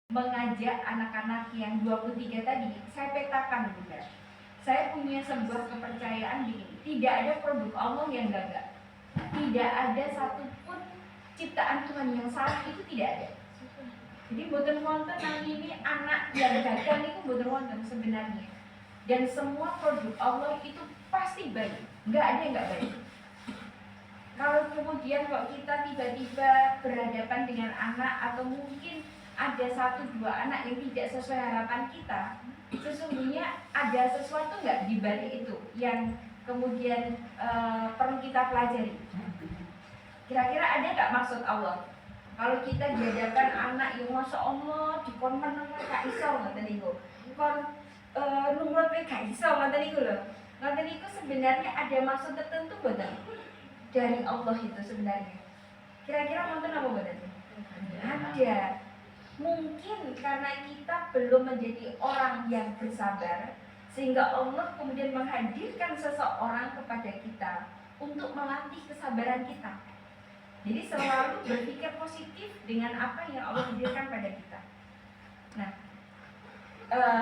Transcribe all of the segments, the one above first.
mengajak anak-anak yang 23 tadi, saya petakan juga. Saya punya sebuah kepercayaan begini, tidak ada produk Allah yang gagal. Tidak ada satupun ciptaan Tuhan yang salah, itu tidak ada. Jadi boten wonten nang ini anak yang gagal itu boten wonten sebenarnya. Dan semua produk Allah itu pasti baik, nggak ada yang nggak baik. Kalau kemudian kok kita tiba-tiba berhadapan dengan anak atau mungkin ada 1-2 anak yang tidak sesuai harapan kita, sesungguhnya ada sesuatu nggak di balik itu yang kemudian perlu kita pelajari. Kira-kira ada nggak maksud Allah? Kalau kita dihadapkan anak yang masya Allah dikon meneng gak iso ngoten niku, kon nurut gak iso ngoten niku lho. Ngoten niku sebenarnya ada maksud tertentu boten dari Allah itu sebenarnya. Kira-kira wonten apa boten? Ada. Mungkin karena kita belum menjadi orang yang bersabar, sehingga Allah kemudian menghadirkan seseorang kepada kita untuk melatih kesabaran kita. Jadi selalu berpikir positif dengan apa yang Allah hadirkan pada kita. Nah,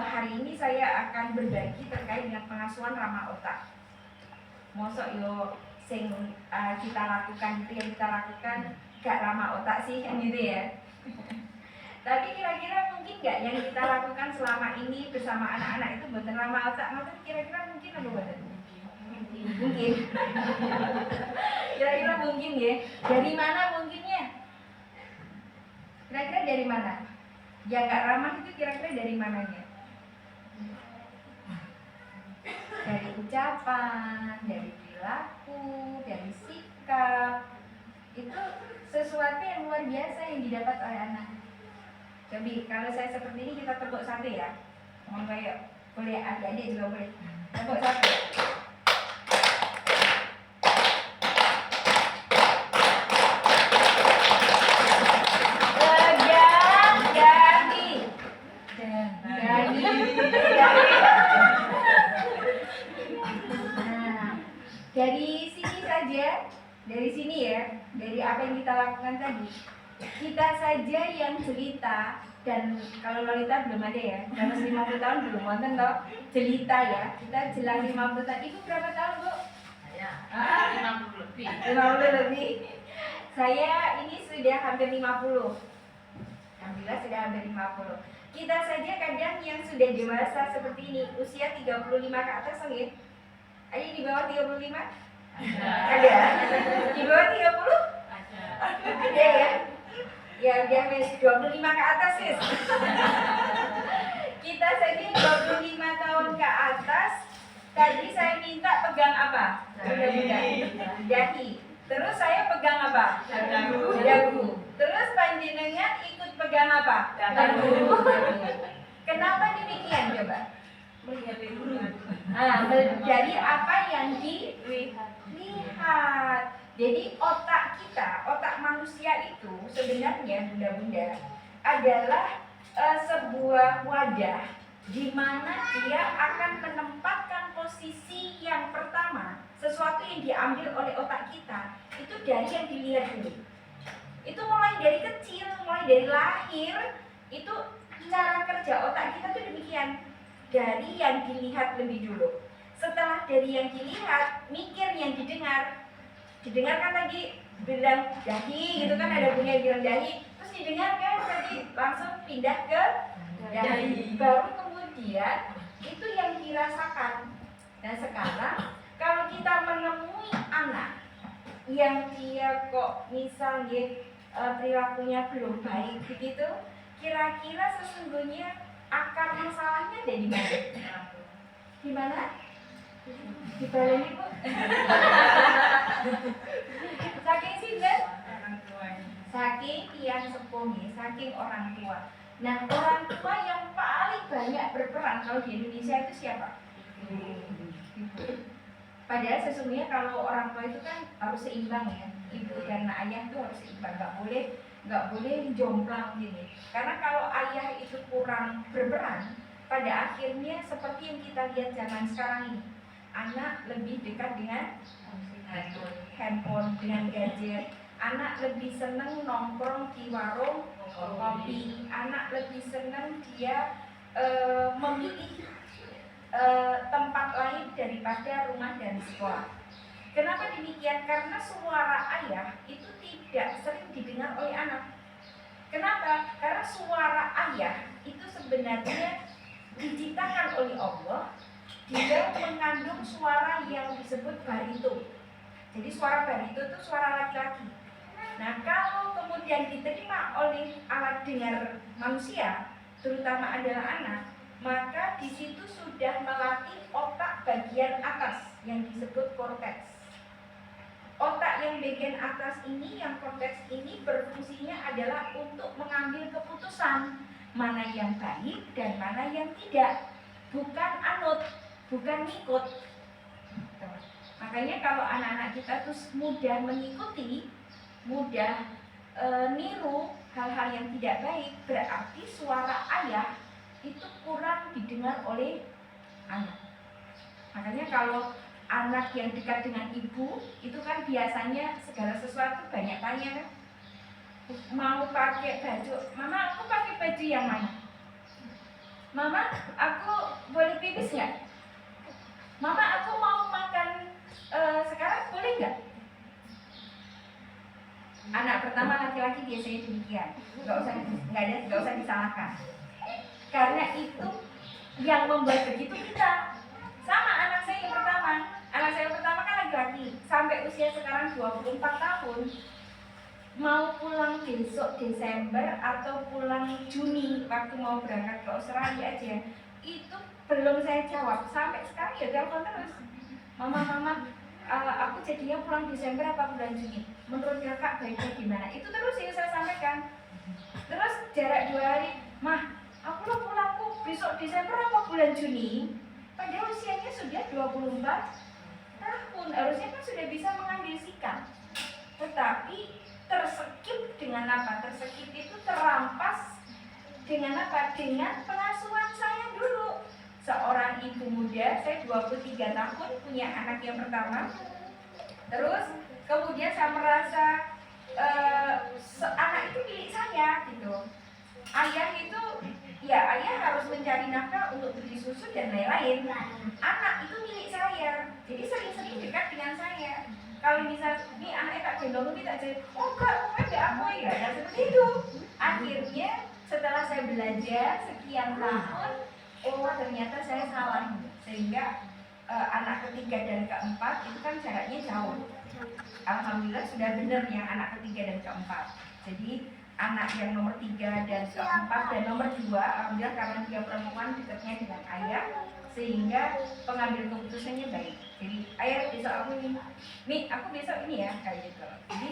hari ini saya akan berbagi terkait dengan pengasuhan ramah otak. Mosok yo sing kita lakukan itu yang kita lakukan gak ramah otak sih kan gitu ya. Tapi kira-kira mungkin nggak yang kita lakukan selama ini bersama anak-anak itu boten ramah otak? Mungkin kira-kira mungkin apa boten? Mungkin. Kira-kira mungkin ya. Dari mana mungkinnya? Kira-kira dari mana? Yang nggak ramah itu kira-kira dari mananya? Dari ucapan, dari perilaku, dari sikap. Itu sesuatu yang luar biasa yang didapat oleh anak. Jadi kalau saya seperti ini kita tepuk sate ya. Ngomong kayak boleh adik-adik juga boleh. Tepuk sate. Dari sini saja, dari sini ya, dari apa yang kita lakukan tadi, kita saja yang jelita. Dan kalau Lolita belum ada ya, dalam 50 tahun belum wonten toh jelita ya. Kita jelang 50 tahun. Ibu berapa tahun, Bu? Saya 50 lebih. 50 lebih. Saya ini sudah hampir 50. Alhamdulillah sudah hampir 50. Kita saja kadang yang sudah dewasa seperti ini, usia 35 ke atas nggih. Ada di bawah 35? Ada. Di bawah 30? Ada ya. Ya dia 25 ke atas sih. Kita saja 25 tahun ke atas. Tadi saya minta pegang apa? Dahi. Terus saya pegang apa? Dagu. Terus panjenengan ikut pegang apa? Dagu. Kenapa demikian coba? Dari apa yang dilihat. Jadi otak kita, otak manusia itu sebenarnya bunda-bunda adalah sebuah wadah di mana dia akan menempatkan posisi yang pertama. Sesuatu yang diambil oleh otak kita itu dari yang dilihat dulu. Itu mulai dari kecil, mulai dari lahir, itu cara kerja otak kita tuh demikian. Dari yang dilihat lebih dulu. Setelah dari yang dilihat, mikir yang didengar. Didengar kan tadi bilang dahi gitu kan, ada bunyi bilang dahi. Terus didengar kan tadi langsung pindah ke dahi. Baru kemudian itu yang dirasakan. Dan sekarang kalau kita menemui anak yang dia kok misalnya perilakunya belum baik begitu, kira-kira sesungguhnya akar masalahnya ada di mana? Di mana? Di bawah ini, Bu. Saking sinten? Saking tiang sepuh, saking orang tua. Nah, orang tua yang paling banyak berperan kalau di Indonesia itu siapa? Ibu. Padahal sesungguhnya kalau orang tua itu kan harus seimbang ya. Ibu dan ayah itu harus seimbang, nggak boleh jomplang gini. Karena kalau ayah itu kurang berperan, pada akhirnya seperti yang kita lihat zaman sekarang ini, anak lebih dekat dengan handphone, dengan gadget. anak lebih seneng nongkrong di warung kopi, anak lebih seneng dia memilih tempat lain daripada rumah dan sekolah. Kenapa demikian? Karena suara ayah itu tidak sering didengar oleh anak. Kenapa? Karena suara ayah itu sebenarnya diciptakan oleh Allah. Dia mengandung suara yang disebut barito. Jadi suara barito itu suara laki-laki. Nah, kalau kemudian diterima oleh alat dengar manusia, terutama adalah anak, maka di situ sudah melatih otak bagian atas yang disebut korteks. Otak yang bagian atas ini, yang korteks ini berfungsinya adalah untuk mengambil keputusan mana yang baik dan mana yang tidak, bukan anut, bukan ngikut. Makanya kalau anak-anak kita tuh mudah mengikuti, mudah niru hal-hal yang tidak baik, berarti suara ayah itu kurang didengar oleh anak. Makanya kalau anak yang dekat dengan ibu itu kan biasanya segala sesuatu banyak tanya kan. Mau pakai baju, mama aku pakai baju yang mana? Mama aku boleh pipis nggak? Mama aku mau makan sekarang boleh nggak? Anak pertama laki-laki biasanya demikian, nggak usah disalahkan. Karena itu yang membuat begitu kita. Sama anak saya yang pertama kan laki-laki, sampai usia sekarang 24 tahun, mau pulang besok Desember atau pulang Juni waktu mau berangkat ke Australia aja, itu belum saya jawab. Sampai sekarang ya telepon terus, mama, aku jadinya pulang Desember apa bulan Juni? Menurut kakak baiknya gimana? Itu terus yang saya sampaikan. Terus jarak 2 hari, mah, aku lo pulangku besok Desember apa bulan Juni? Padahal usianya sudah 24 tahun, harusnya kan sudah bisa mengambil sikap. Tetapi terskip dengan apa? Terskip itu terampas dengan apa? Dengan pengasuhan saya dulu. Seorang ibu muda, saya 23 tahun, punya anak yang pertama. Terus kemudian saya merasa anak itu milik saya gitu. Ayah itu, ya ayah harus mencari nafkah untuk beli susu dan lain-lain. Anak itu milik saya, jadi sering-sering dekat dengan saya. Kalau misal, nih anaknya tak gendong, ini tak jadi, oh kak, enggak aku ya, dan seperti itu. Akhirnya setelah saya belajar sekian tahun, oh ternyata saya salah. Sehingga anak ketiga dan keempat itu kan jaraknya jauh. Alhamdulillah sudah benar yang anak ketiga dan keempat. Jadi anak yang nomor 3 dan keempat dan nomor 2, alhamdulillah karena dia perempuan dekatnya dengan ayah, sehingga pengambil keputusannya baik. Jadi ayah besok aku ini aku besok ini ya kayak gitu. Jadi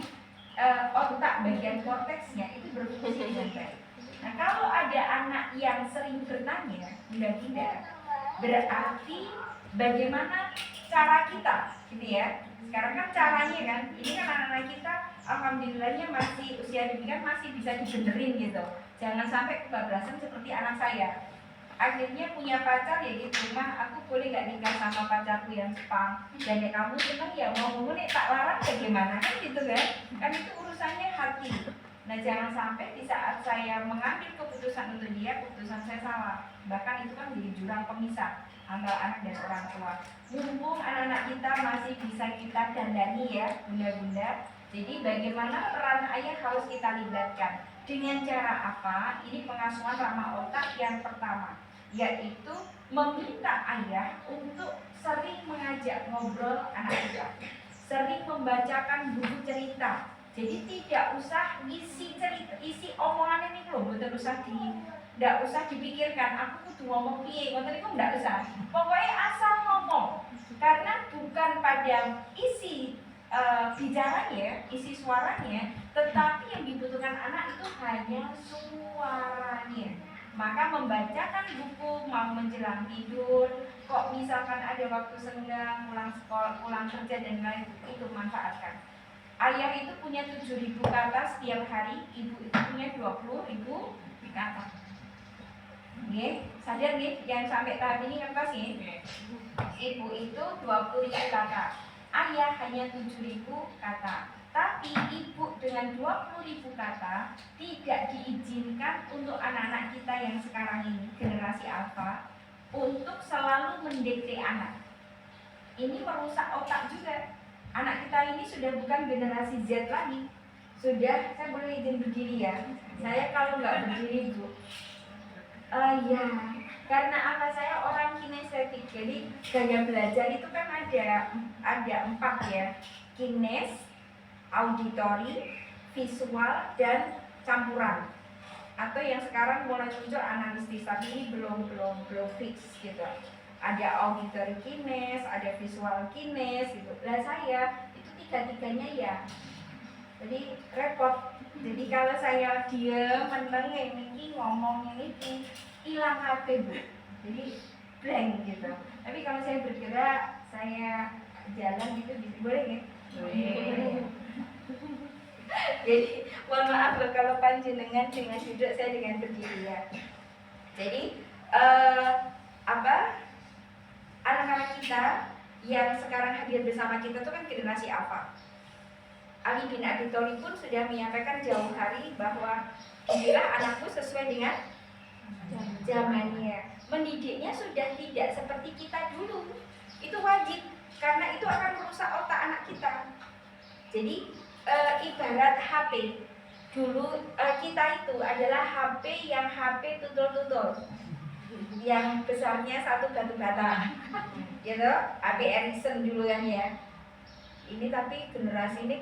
otak bagian korteksnya itu berfungsi dengan baik. Nah kalau ada anak yang sering bertanya, pindah-pindah, berarti bagaimana cara kita, gitu ya. Sekarang kan caranya kan, ini kan anak-anak kita alhamdulillahnya masih usia demikian masih bisa dibenerin gitu. Jangan sampai kebablasan seperti anak saya. Akhirnya punya pacar ya gitu, mah aku boleh nggak nikah sama pacarku yang spam? Dan ya kamu seneng ya mau nih tak larang bagaimana kan gitu kan? Kan itu urusannya hati. Nah jangan sampai di saat saya mengambil keputusan untuk dia, keputusan saya salah. Bahkan itu kan jadi jurang pemisah antara anak dan orang tua. Mumpung anak-anak kita masih bisa kita dandani ya bunda-bunda. Jadi bagaimana peran ayah harus kita libatkan? Dengan cara apa? Ini pengasuhan ramah otak yang pertama, yaitu meminta ayah untuk sering mengajak ngobrol anak kita, sering membacakan buku cerita. Jadi tidak usah isi cerita, isi omongan ini loh, tidak usah dipikirkan aku kudu ngomong piye, ngoten niku ndak usah. Pokoknya asal ngomong. Karena bukan pada isi bicaranya, isi suaranya, tetapi yang dibutuhkan anak itu hanya suaranya. Maka membacakan buku mau menjelang tidur, kok misalkan ada waktu senggang, pulang sekolah, pulang kerja dan lain itu manfaatkan. Ayah itu punya 7.000 kata setiap hari, ibu itu punya 20.000 kata. Nggih, sadar nggih yang sampai tahap ini ngertos nggih? Ibu itu 20.000 kata, ayah hanya 7.000 kata. Tapi ibu dengan 20.000 kata tidak diizinkan untuk anak-anak kita yang sekarang ini, generasi alfa, untuk selalu mendikte anak. Ini merusak otak juga. Anak kita ini sudah bukan generasi Z lagi. Sudah, saya boleh izin berdiri ya. Saya kalau nggak berdiri Bu. Ya, karena apa, saya orang kinestetik. Jadi gaya belajar itu kan ada 4 ya. Kines, auditori, visual, dan campuran. Atau yang sekarang mulai muncul analistis, tapi ini belum fix gitu. Ada auditory kines, ada visual kines gitu. Lah saya itu 3-tiganya ya. Jadi repot. Jadi kalau saya diam meneng ini ngomong ini hilang HP Bu. Jadi blank gitu. Tapi kalau saya bergerak, saya jalan gitu bisa, boleh ya? Jadi mohon maaf loh kalau panjenengan dengan duduk, saya dengan berdiri ya. Jadi anak-anak kita yang sekarang hadir bersama kita itu kan generasi apa? Ali bin Abi Thalib pun sudah menyampaikan jauh hari bahwa inilah anakku sesuai dengan zamannya. Mendidiknya sudah tidak seperti kita dulu. Itu wajib karena itu akan merusak otak anak kita. Jadi ibarat HP. Dulu kita itu adalah HP yang HP tutul-tutul. Yang besarnya 1 batu bata. Gitu, HP Ericsson dulu kan ya. Ini tapi generasi ini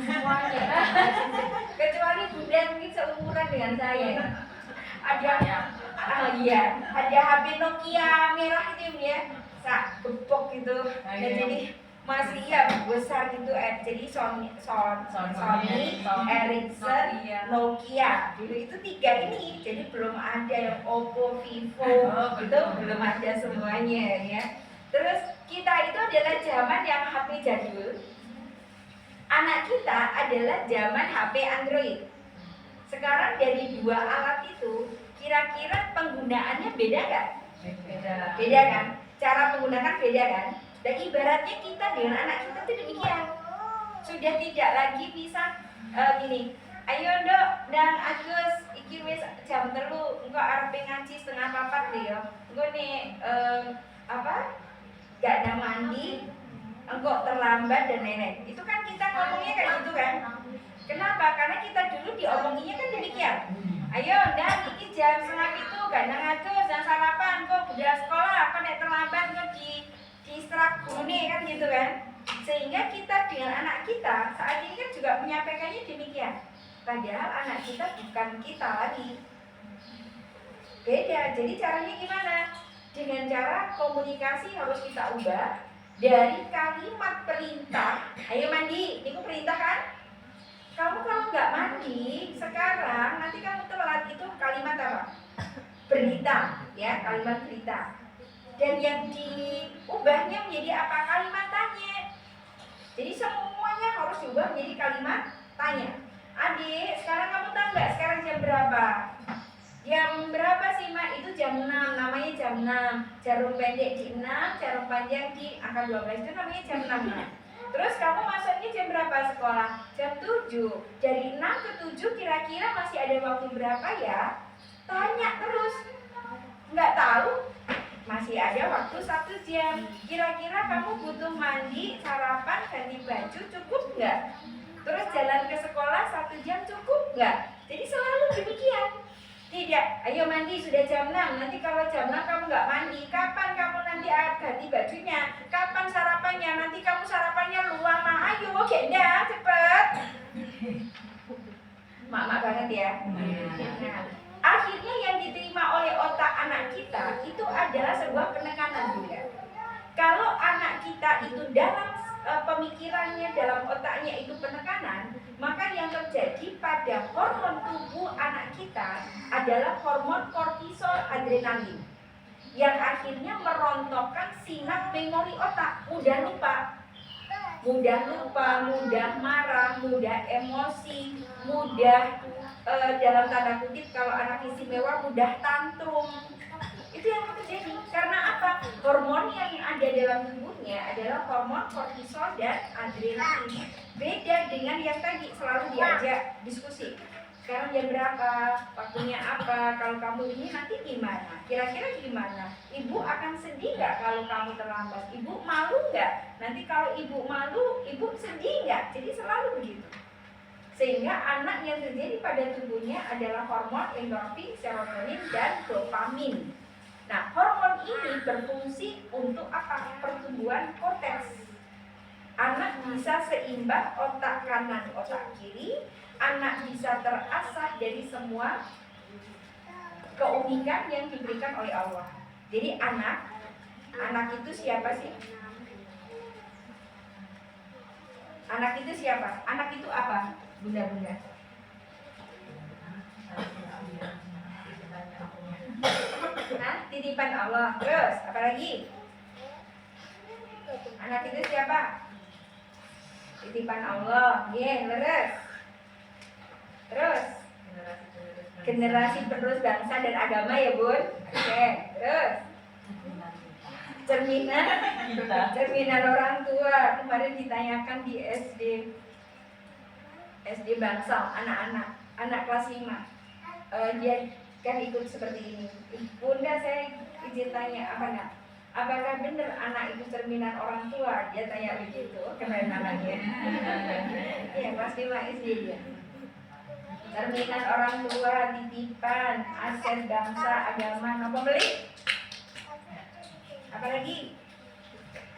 semuanya. Kecuali Bunda mungkin seumuran dengan saya. Ada HP Nokia merah itu ya, gepok gitu. Dan jadi masih besar gitu. Jadi Sony, Ericsson, Nokia. Dulu itu 3 ini. Jadi belum ada yang Oppo, Vivo, itu belum ada semuanya ya. Terus kita itu adalah zaman yang HP jadul. Anak kita adalah zaman HP Android. Sekarang dari 2 alat itu, kira-kira penggunaannya beda gak? Beda kan? Cara menggunakan beda kan? Dan ibaratnya kita dengan anak kita itu demikian. Sudah tidak lagi bisa gini. Ayo Dok, dan Agus, iki wis jam 3, engko arep ngaji 3:30 deh ya. Engko nih gak ada mandi, engkau terlambat dan lain-lain. Itu kan kita ngomongnya kayak gitu kan. Kenapa? Karena kita dulu diomonginya kan demikian. Ayo dan ini jam 6:30 gak ngatus dan sarapan, kok udah sekolah, kok nek terlambat kok di istirahat dulu nih kan gitu kan. Sehingga kita dengan anak kita saat ini kan juga menyampaikannya demikian. Padahal anak kita bukan kita lagi. Beda. Jadi caranya gimana? Dengan cara komunikasi harus kita ubah dari kalimat perintah. Ayo mandi, ini perintah kan? Kamu kalau nggak mandi sekarang nanti kamu telat, itu kalimat apa? Berita, ya kalimat berita. Dan yang diubahnya menjadi apa? Kalimat tanya. Jadi semuanya harus diubah menjadi kalimat tanya. Adik, sekarang kamu tahu nggak sekarang jam berapa? Jam berapa sih Mak? Itu jam 6, namanya jam 6. Jarum pendek di 6, jarum panjang di angka 12, itu namanya jam 6 Mak. Terus kamu masuknya jam berapa sekolah? Jam 7. Dari 6 ke 7 kira-kira masih ada waktu berapa ya? Tanya terus. Nggak tahu? Masih ada waktu 1 jam. Kira-kira kamu butuh mandi, sarapan, ganti baju cukup nggak? Terus jalan ke sekolah 1 jam cukup nggak? Jadi selalu demikian. Tidak, ayo mandi sudah jam 6. Nanti kalau jam 6 kamu nggak mandi, kapan kamu nanti ganti bajunya? Kapan sarapannya? Nanti kamu sarapannya luang mah. Ayo, genda, cepet. Mak banget ya. Nah, akhirnya yang diterima oleh otak anak kita itu adalah sebuah penekanan juga. Kalau anak kita itu dalam pemikirannya, dalam otaknya itu penekanan, maka yang terjadi pada hormon tubuh anak kita adalah hormon kortisol, adrenalin, yang akhirnya merontokkan sinap memori otak. Mudah lupa, mudah marah, mudah emosi, mudah dalam tanda kutip kalau anak istimewa mudah tantrum. Itu yang terjadi. Karena apa? Hormon yang ada dalam tubuhnya adalah hormon kortisol dan adrenalin. Beda dengan yang tadi selalu diajak diskusi. Sekarang jam berapa? Waktunya apa? Kalau kamu ini nanti gimana? Kira-kira gimana? Ibu akan sedih nggak kalau kamu terlambat? Ibu malu nggak? Nanti kalau ibu malu, ibu sedih nggak? Jadi selalu begitu. Sehingga anak yang terjadi pada tubuhnya adalah hormon endorfin, serotonin, dan dopamin. Nah, hormon ini berfungsi untuk apa? Pertumbuhan korteks. Anak bisa seimbang otak kanan, otak kiri. Anak bisa terasah dari semua keunikan yang diberikan oleh Allah. Jadi anak itu siapa sih? Anak itu siapa? Anak itu apa? Bunda-bunda. Nah, titipan Allah. Terus, apa lagi? Anak itu siapa? Titipan Allah. Leres. Terus, generasi penerus bangsa dan agama ya bun. Oke, terus cerminan orang tua. Kemarin ditanyakan di SD Bangsal, anak kelas 5. Dia kan ikut seperti ini. Bunda, saya izin tanya apa nak? Apakah benar anak itu cerminan orang tua? Dia tanya begitu. Keren anaknya. Iya, kelas 5 SD dia. Cerminan orang tua, titipan, aset bangsa, agama, apa beli? Apalagi?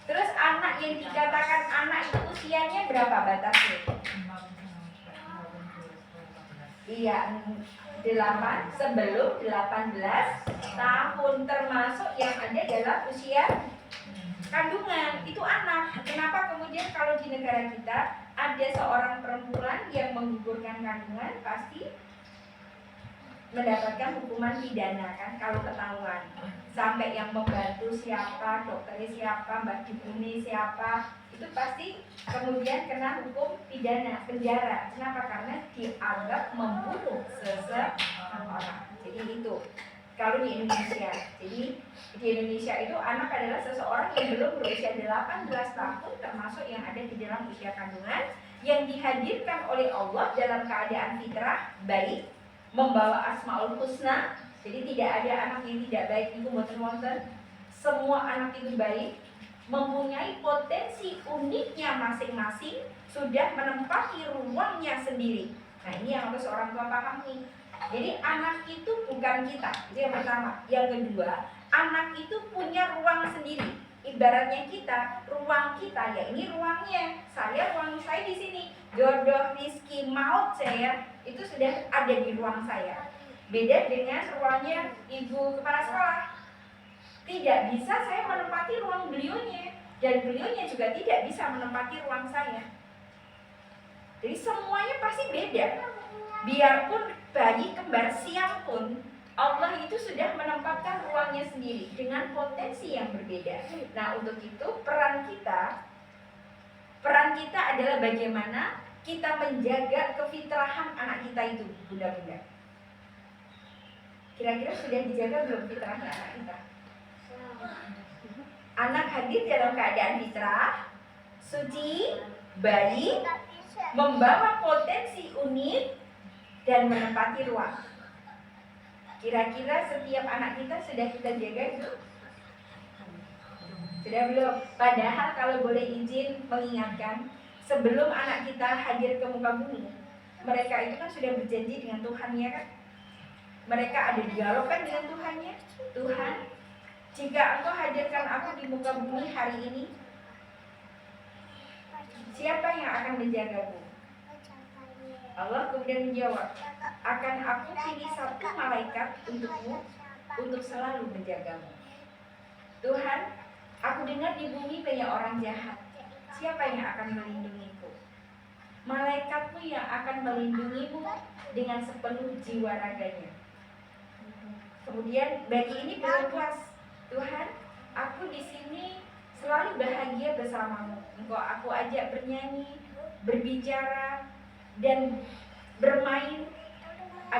Terus anak yang dikatakan anak itu usianya berapa batasnya? Iya, 8 sebelum 18 tahun, termasuk yang ada dalam usia kandungan. Itu anak. Kenapa kemudian kalau di negara kita ada seorang perempuan yang menggugurkan kandungan pasti mendapatkan hukuman pidana kan kalau ketahuan. Sampai yang membantu siapa, dokternya siapa, mbak dukuni siapa, itu pasti kemudian kena hukum pidana, penjara. Kenapa? Karena dianggap membunuh seseorang. Jadi itu kalau di Indonesia. Jadi di Indonesia itu anak adalah seseorang yang belum berusia 18 tahun, termasuk yang ada di dalam usia kandungan, yang dihadirkan oleh Allah dalam keadaan fitrah baik, membawa asmaul husna. Jadi tidak ada anak yang tidak baik itu wonten. Semua anak itu baik, mempunyai potensi uniknya masing-masing, sudah menempati ruangnya sendiri. Nah, ini yang harus orang tua pahami. Jadi anak itu bukan kita, itu yang pertama. Yang kedua, anak itu punya ruang sendiri. Ibaratnya kita, ruang kita, ya ini ruangnya. Ruang saya di sini. Jodoh, rizki, maut saya itu sudah ada di ruang saya. Beda dengan ruangnya ibu kepala sekolah. Tidak bisa saya menempati ruang beliaunya, dan beliaunya juga tidak bisa menempati ruang saya. Jadi semuanya pasti beda. Biarpun bayi kembar siam pun, Allah itu sudah menempatkan ruangnya sendiri dengan potensi yang berbeda. Nah, untuk itu peran kita adalah bagaimana kita menjaga kefitrahan anak kita itu, bunda-bunda. Kira-kira sudah dijaga belum fitrahnya anak kita? Anak hadir dalam keadaan fitrah, suci, baik, membawa potensi unik, dan menempati ruang. Kira-kira setiap anak kita sudah kita jaga itu? Sudah belum? Padahal kalau boleh izin mengingatkan, sebelum anak kita hadir ke muka bumi, mereka itu kan sudah berjanji dengan Tuhannya kan? Mereka ada dialog kan dengan Tuhannya. Tuhan, jika Engkau hadirkan aku di muka bumi hari ini, siapa yang akan menjagaku? Allah kemudian menjawab, akan aku pilih satu malaikat untukmu, untuk selalu menjagamu. Tuhan, aku dengar di bumi banyak orang jahat. Siapa yang akan melindungiku? Malaikatmu yang akan melindungimu dengan sepenuh jiwa raganya. Kemudian bagi ini belum puas. Tuhan, aku di sini selalu bahagia bersamamu. Engkau aku ajak bernyanyi, berbicara, dan bermain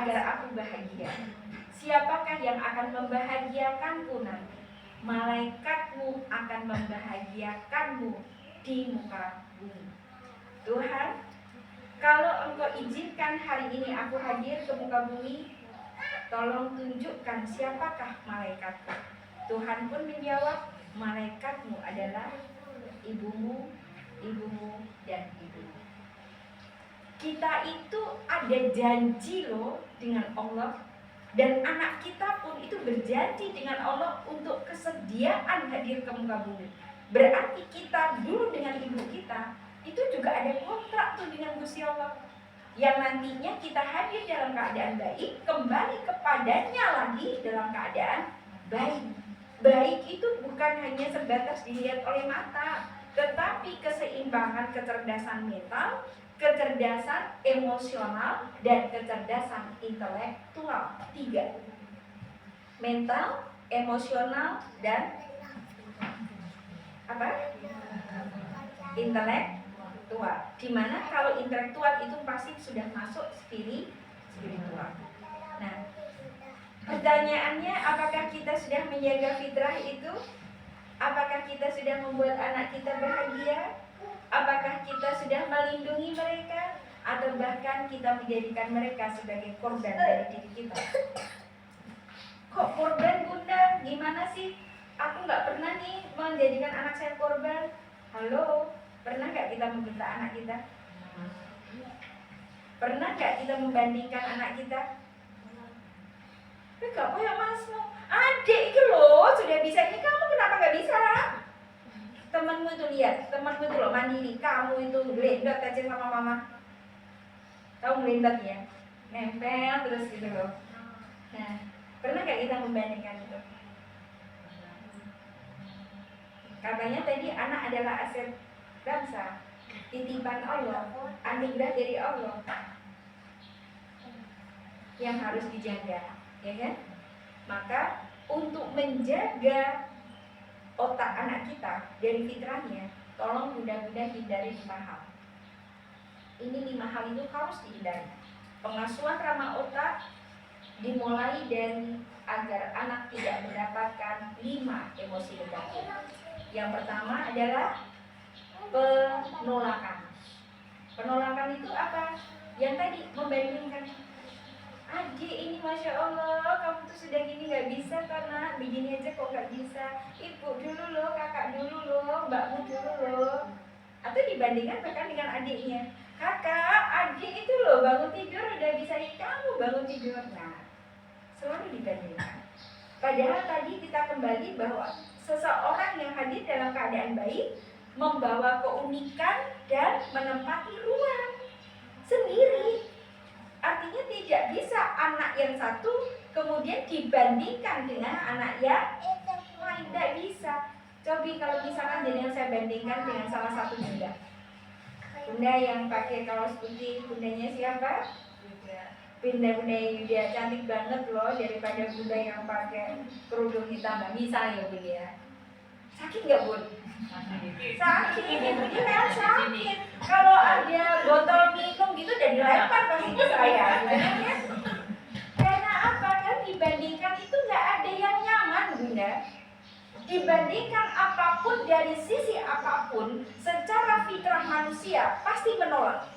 agar aku bahagia. Siapakah yang akan membahagiakanku nanti? Malaikatmu akan membahagiakanmu di muka bumi. Tuhan, kalau Engkau izinkan hari ini aku hadir ke muka bumi, tolong tunjukkan siapakah malaikatku. Tuhan pun menjawab, malaikatmu adalah ibumu, dan ibumu. Kita itu ada janji loh dengan Allah. Dan anak kita pun itu berjanji dengan Allah untuk kesediaan hadir ke muka bumi. Berarti kita dulu dengan ibu kita itu juga ada kontrak tuh dengan Gusti Allah, yang nantinya kita hadir dalam keadaan baik, kembali kepadanya lagi dalam keadaan baik. Baik itu bukan hanya sebatas dilihat oleh mata, tetapi keseimbangan kecerdasan mental, kecerdasan emosional, dan kecerdasan intelektual. 3. Mental, emosional, dan apa? Intelektual. Dimana kalau intelektual itu pasti sudah masuk spiritual. Nah, pertanyaannya, apakah kita sudah menjaga fitrah itu? Apakah kita sudah membuat anak kita bahagia? Apakah kita sudah melindungi mereka? Atau bahkan kita menjadikan mereka sebagai korban dari diri kita? Kok korban, Bunda? Gimana sih? Aku gak pernah nih menjadikan anak saya korban. Halo, pernah gak kita membentak anak kita? Pernah gak kita membandingkan anak kita? Gak apa ya masmu? Adik itu loh sudah bisa, ini kamu kenapa gak bisa? Temanmu itu lihat, temanmu itu loh mandiri, kamu itu ngelendot aja sama mama. Tahu ngelendot ya? Nempel terus gitu loh. Nah, pernah gak kita membandingkan itu? Katanya tadi anak adalah aset bangsa, titipan Allah, anugerah dari Allah yang harus dijaga, ya kan? Maka untuk menjaga otak anak kita dari fitrahnya, tolong mudah-mudahan hindari 5 hal. Ini 5 hal itu harus dihindari. Pengasuhan ramah otak dimulai dari agar anak tidak mendapatkan 5 emosi negatif. Yang pertama adalah penolakan. Penolakan itu apa? Yang tadi membandingkan. Adik ini Masya Allah, kamu tuh sudah gini gak bisa karena begini aja kok gak bisa. Ibu dulu loh, kakak dulu loh, mbakmu dulu loh. Atau dibandingkan bahkan dengan adiknya. Kakak, adik itu loh bangun tidur udah bisa, kamu bangun tidur. Nah, selalu dibandingkan. Padahal tadi kita kembali bahwa seseorang yang hadir dalam keadaan baik membawa keunikan dan menempati ruang sendiri. Artinya tidak bisa anak yang satu kemudian dibandingkan dengan anak yang lain, tidak bisa. Coba kalau misalkan jadi yang saya bandingkan dengan salah satu bunda. Bunda yang pakai kaos putih, bundanya siapa? Bunda Yuda, cantik banget loh daripada bunda yang pakai kerudung hitam. Misalnya bunda ya. Sakit nggak bun? Sakit, iya sakit. Kalau ada botol minum gitu udah dilempar pasti ke saya. Karena apa? Kan dibandingkan itu nggak ada yang nyaman, Bunda. Dibandingkan apapun dari sisi apapun, secara fitrah manusia pasti menolak.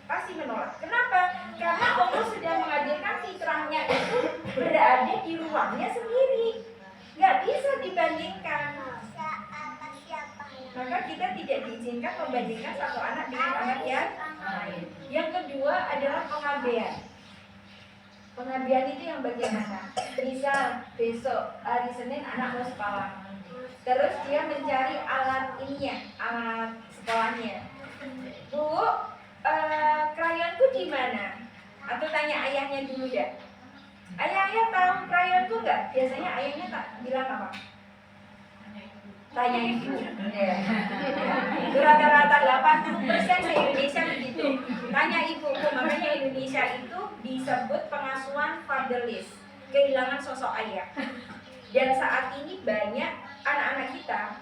Pasti menolak. Kenapa? Karena Allah sudah menghadirkan fitrahnya itu berada di ruangnya sendiri. Nggak bisa dibandingkan. Maka kita tidak diizinkan membandingkan satu anak dengan anak yang lain. Yang kedua adalah pengabdian. Pengabdian itu yang bagaimana? Misal besok hari Senin anak mau sekolah, terus dia mencari alat ininya, alat sekolahnya. Bu, krayonku di mana? Atau tanya ayahnya dulu ya. Ayah tahu krayonku nggak? Biasanya ayahnya tak bilang apa? Tanya ibu. Ya. Itu rata-rata 80% se-Indonesia begitu. Tanya ibuku, makanya Indonesia itu disebut pengasuhan fatherless, kehilangan sosok ayah. Dan saat ini banyak anak-anak kita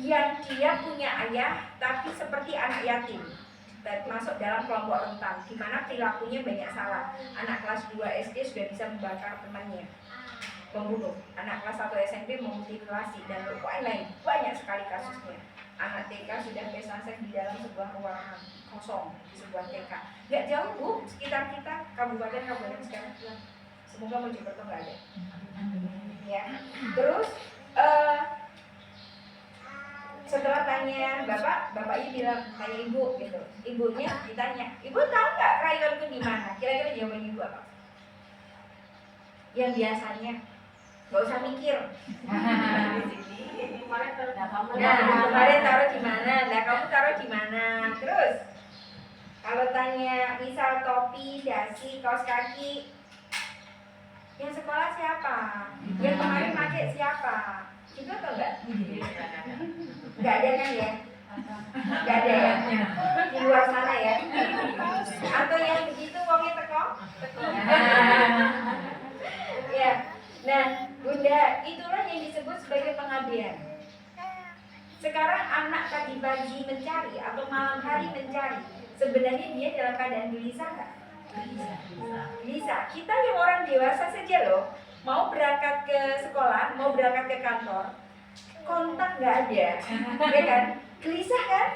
yang dia punya ayah tapi seperti anak yatim. masuk dalam kelompok rentan, di mana perilakunya banyak salah. Anak kelas 2 SD sudah bisa membakar temannya, membunuh. Anak kelas 1 SMP memutilasi dan lain-lain. Banyak sekali kasusnya. Anak TK sudah pesta seks di dalam sebuah ruangan kosong di sebuah TK. Gak jauh Bu, sekitar kita kabupaten sekarang. Semoga Mojokerto nggak ada. Ya. Terus setelah tanya bapaknya bilang tanya ibu gitu. Ibunya ditanya, ibu tahu nggak rayonku di mana? Kira-kira jawaban ibu apa? Yang biasanya nggak usah mikir. Kemarin taruh di mana? Nah, kamu taruh di mana? Terus kalau tanya misal topi, dasi, kaos kaki, yang sekolah siapa? Yang kemarin pakai siapa? Itu atau enggak? Enggak ada kan ya? Enggak ada ya? Di luar sana ya? Atau yang begitu wongnya teko? Ya. Nah, Bunda, itulah yang disebut sebagai pengabdian. Sekarang anak pagi-pagi mencari atau malam hari mencari, sebenarnya dia dalam keadaan gelisah nggak? Gelisah. Kita yang orang dewasa saja loh, mau berangkat ke sekolah, mau berangkat ke kantor, kontak nggak ada, ya kan? Gelisah kan?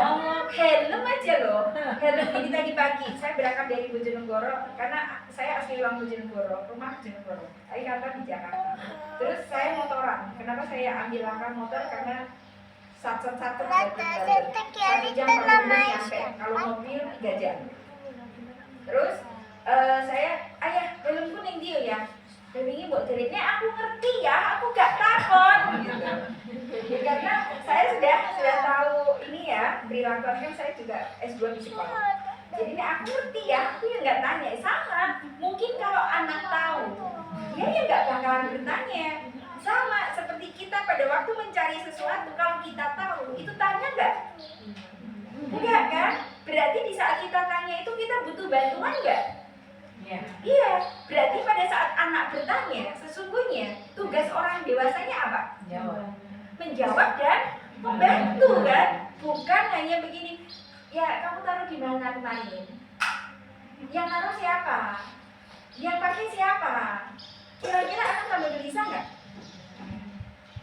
Oh, helm aja loh. Helm ini tadi pagi, saya berangkat dari Bojonegoro, karena saya asli orang Bojonegoro, rumah Bojonegoro. Saya kantor di Jakarta. Terus saya motoran. Kenapa saya ambil langkah motor? Karena satu jam 40 menit sampai. Kalau mobil 3 jam. Terus saya, ayah helmku ning dia ya. Ini buat ceritanya aku ngerti ya, aku gak takon gitu. Karena saya sudah tahu ini ya, perilaku kan saya juga S2 di sekolah. Jadi ini aku ngerti ya, aku yang gak tanya. Sama, mungkin kalau anak tahu, dia ya gak bakalan bertanya. Sama seperti kita pada waktu mencari sesuatu, kalau kita tahu, itu tanya gak? Enggak kan? Berarti di saat kita tanya itu kita butuh bantuan gak? Iya, berarti pada saat anak bertanya, sesungguhnya tugas orang dewasanya apa? Menjawab dan membantu kan? Bukan hanya begini, ya kamu taruh di mana kemarin? Yang taruh siapa? Yang pakai siapa? Kira-kira akan tambah gelisah nggak?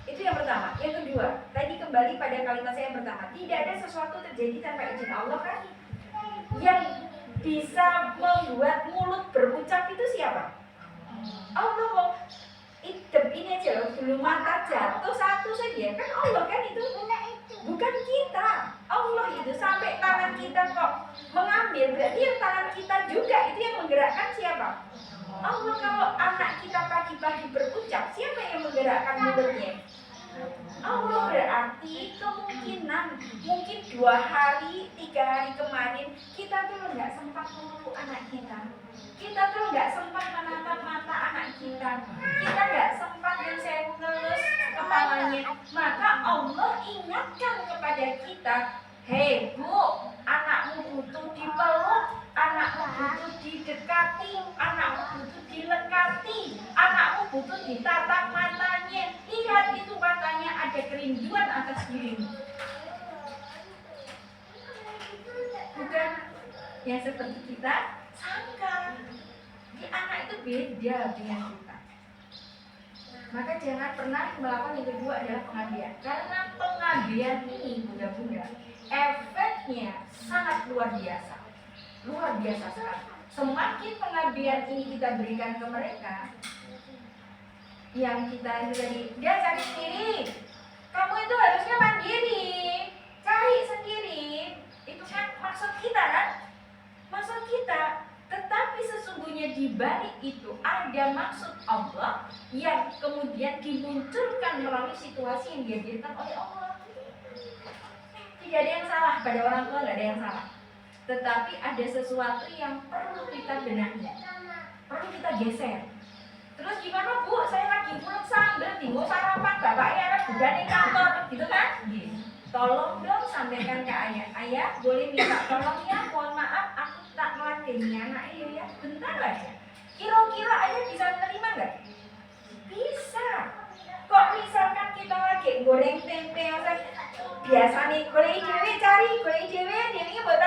Itu yang pertama. Yang kedua, tadi kembali pada kalimat saya yang pertama, tidak ada sesuatu terjadi tanpa izin Allah kan? Yang bisa membuat mulut berucap itu siapa? Allah kok. Ini aja loh, belum mata jatuh satu saja kan Allah kan itu, bukan kita. Allah itu sampai tangan kita kok mengambil, berarti yang tangan kita juga itu yang menggerakkan siapa? Allah. Kalau anak kita pagi-pagi berucap, siapa yang menggerakkan mulutnya? Allah. Berarti kemungkinan mungkin 2 hari, 3 hari kemarin kita tuh nggak sempat meluk anak kita. Kita tuh nggak sempat menatap mata anak kita. Kita nggak sempat yang saya mengelus kepalanya. Maka Allah ingatkan kepada kita, hei Bu, anakmu butuh dipeluk, anakmu butuh didekati, anakmu butuh dilekati, anakmu butuh ditatap matanya. Lihat itu matanya ada kerinduan atas dirimu. Bukan yang seperti kita sangka. Di anak itu beda dengan kita. Maka jangan pernah melakukan yang kedua adalah pengabdian. Karena pengabdian ini bunda-bunda, efeknya sangat luar biasa. Luar biasa sekali. Semakin pengabdian ini kita berikan ke mereka, yang kita itu tadi, dia cari sendiri. Kamu itu harusnya mandiri, cari sendiri. Itu kan maksud kita kan? Maksud kita. Tetapi sesungguhnya di balik itu ada maksud Allah yang kemudian dimunculkan melalui situasi yang dihadirkan oleh Allah. Tidak ada yang salah pada orang tua, tidak ada yang salah. Tetapi ada sesuatu yang perlu kita benahi, perlu kita geser. Terus gimana Bu? Saya lagi pulang sambil tinggal sarapan, bapaknya ada bukan di kantor, gitu kan? Tolong dong sampaikan ke ayah. Ayah boleh minta tolong ya, mohon maaf aku tak meladeni anak ini ya. Bentar aja. Kira-kira ayah bisa terima nggak? Bisa. Kok misalkan kita lagi goreng tempe, biasa nih goreng dewe cari, goreng dewe, dewe buat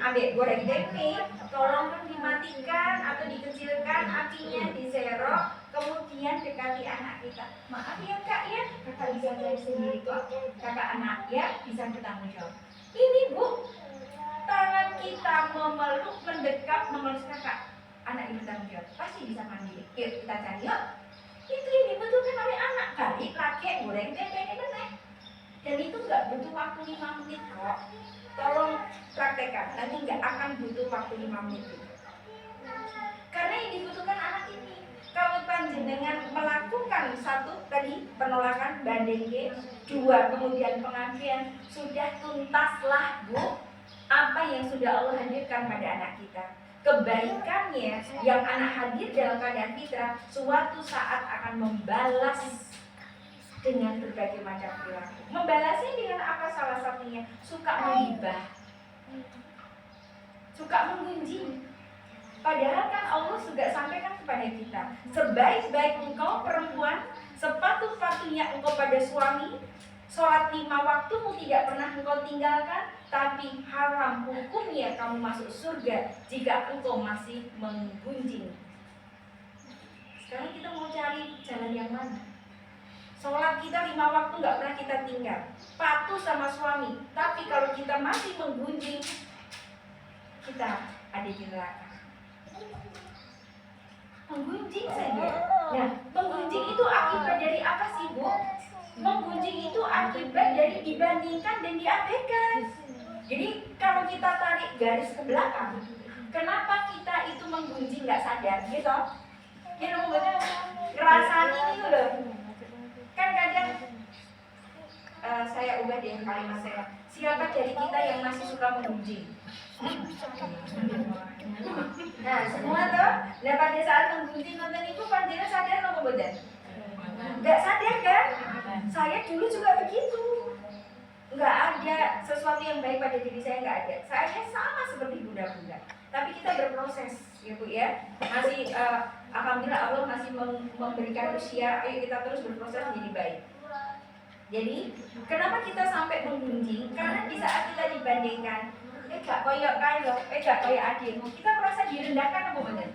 ambek goreng tempe, tolong dong dimatikan atau dikecilkan apinya, diserok, kemudian dekati anak kita. Maaf ya kak ya, kakak bisa cari sendiri kok. Kakak anak ya bisa bertanggung jawab. Ini bu, tangan kita memeluk, mendekat, memeluk kakak. Anak ini bertanggung jawab, pasti bisa mandiri. Yuk kita cari yuk. Itu yang dibutuhkan oleh anak. Kali kakek goreng tempe ini benar. Dan itu nggak butuh waktu 5 menit kok. Tolong praktekkan, nanti nggak akan butuh waktu 5 menit itu. Karena yang dibutuhkan anak ini. Kalau panjenengan melakukan satu tadi penolakan bandingke, 2 kemudian pengabdian, sudah tuntaslah bu apa yang sudah Allah hadirkan pada anak kita. Kebaikannya yang anak hadir dalam keadaan fitrah suatu saat akan membalas dengan berbagai macam perilaku. Membalasnya dengan apa? Salah satunya suka menghibah, suka menggunjing. Padahal kan Allah juga sampaikan kepada kita, sebaik-baik engkau perempuan, sepatut-patutnya engkau pada suami, sholat 5 waktumu tidak pernah engkau tinggalkan, tapi haram hukumnya kamu masuk surga jika engkau masih menggunjing. Sekarang kita mau cari jalan yang mana? Sholat kita 5 waktu nggak pernah kita tinggal, patuh sama suami, tapi kalau kita masih menggunjing, kita ada di neraka. Menggunjing saja. Nah, menggunjing itu akibat dari apa sih bu? Menggunjing itu akibat dari dibandingkan dan diabaikan. Jadi kalau kita tarik garis ke belakang, kenapa kita itu menggunjing nggak sadar, gitu? Gitu ngerasain ini loh. Kan kadang saya ubah deh kalimat saya. Siapa dari kita yang masih suka menggunjing? Nah semua tuh, nah pada saat menggunjing nonton itu panjangnya sadar atau betul? Nggak sadar kan? Saya dulu juga begitu. Nggak ada sesuatu yang baik pada diri saya, nggak ada. Saya sama seperti bunda-bunda. Tapi kita berproses, ya bu ya. Masih alhamdulillah Allah masih memberikan usia. Ayo kita terus berproses menjadi baik. Jadi kenapa kita sampai menggunjing? Karena di saat kita dibandingkan, gak koyok kayo, gak koyok adikmu, kita merasa direndahkan apa benar?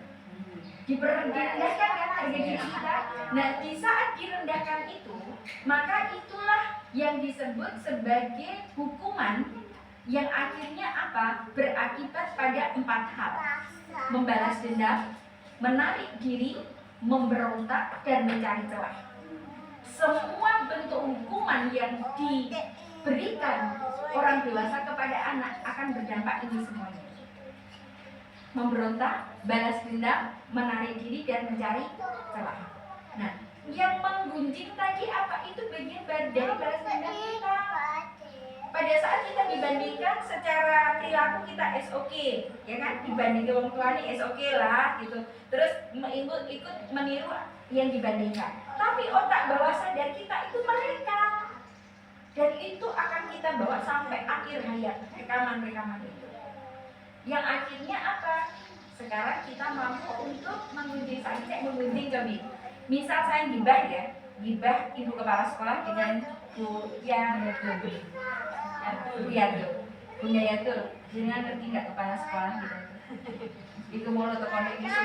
Direndahkan kan harga diri kita. Nah di saat direndahkan itu, maka itulah yang disebut sebagai hukuman yang akhirnya apa? Berakibat pada 4 hal: membalas dendam, menarik diri, memberontak, dan mencari celah. Semua bentuk hukuman yang diberikan orang dewasa kepada anak akan berdampak ini semuanya. Memberontak, balas dendam, menarik diri, dan mencari celah. Nah, yang menggunjing tadi apa? Itu bagian dari balas dendam kita. Pada saat kita dibandingkan secara perilaku kita SOK, ya kan? Dibanding orang tua nih SOK lah gitu. Terus ikut meniru yang dibandingkan. Tapi otak bawah sadar kita itu mereka. Dan itu akan kita bawa sampai akhir hayat, rekaman-rekaman itu. Yang akhirnya apa? Sekarang kita mampu untuk menggunjing. Saya menggunjing kami. Misal saya gibah ya, gibah ibu kepala sekolah dengan Bu Yatul. Bunda Yatul, jangan ngerti nggak kepala sekolah gitu. Itu mau lo tekan isu,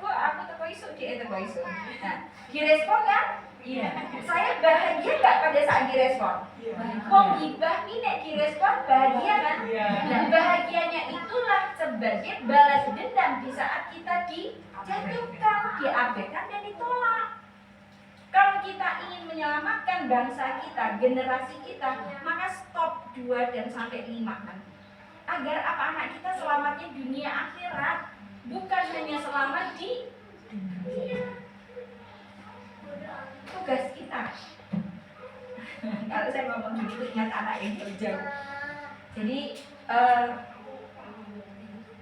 aku teko isu, dia teko isu. Nah, direspon kan? Iya. Saya bahagia nggak pada saat direspon? Wong gibah ini direspon bahagia kan? Nah, bahagianya itulah sebagai balas dendam di saat kita dijatuhkan, diabaikan dan ditolak. Kalau kita ingin menyelamatkan bangsa kita, generasi kita, maka stop 2 dan sampai 5 nanti. Agar apa? Anak kita selamatnya dunia akhirat, bukan hanya selamat di dunia. Tugas kita. Kalau saya ngomong begitu ingat anak yang terjauh. Jadi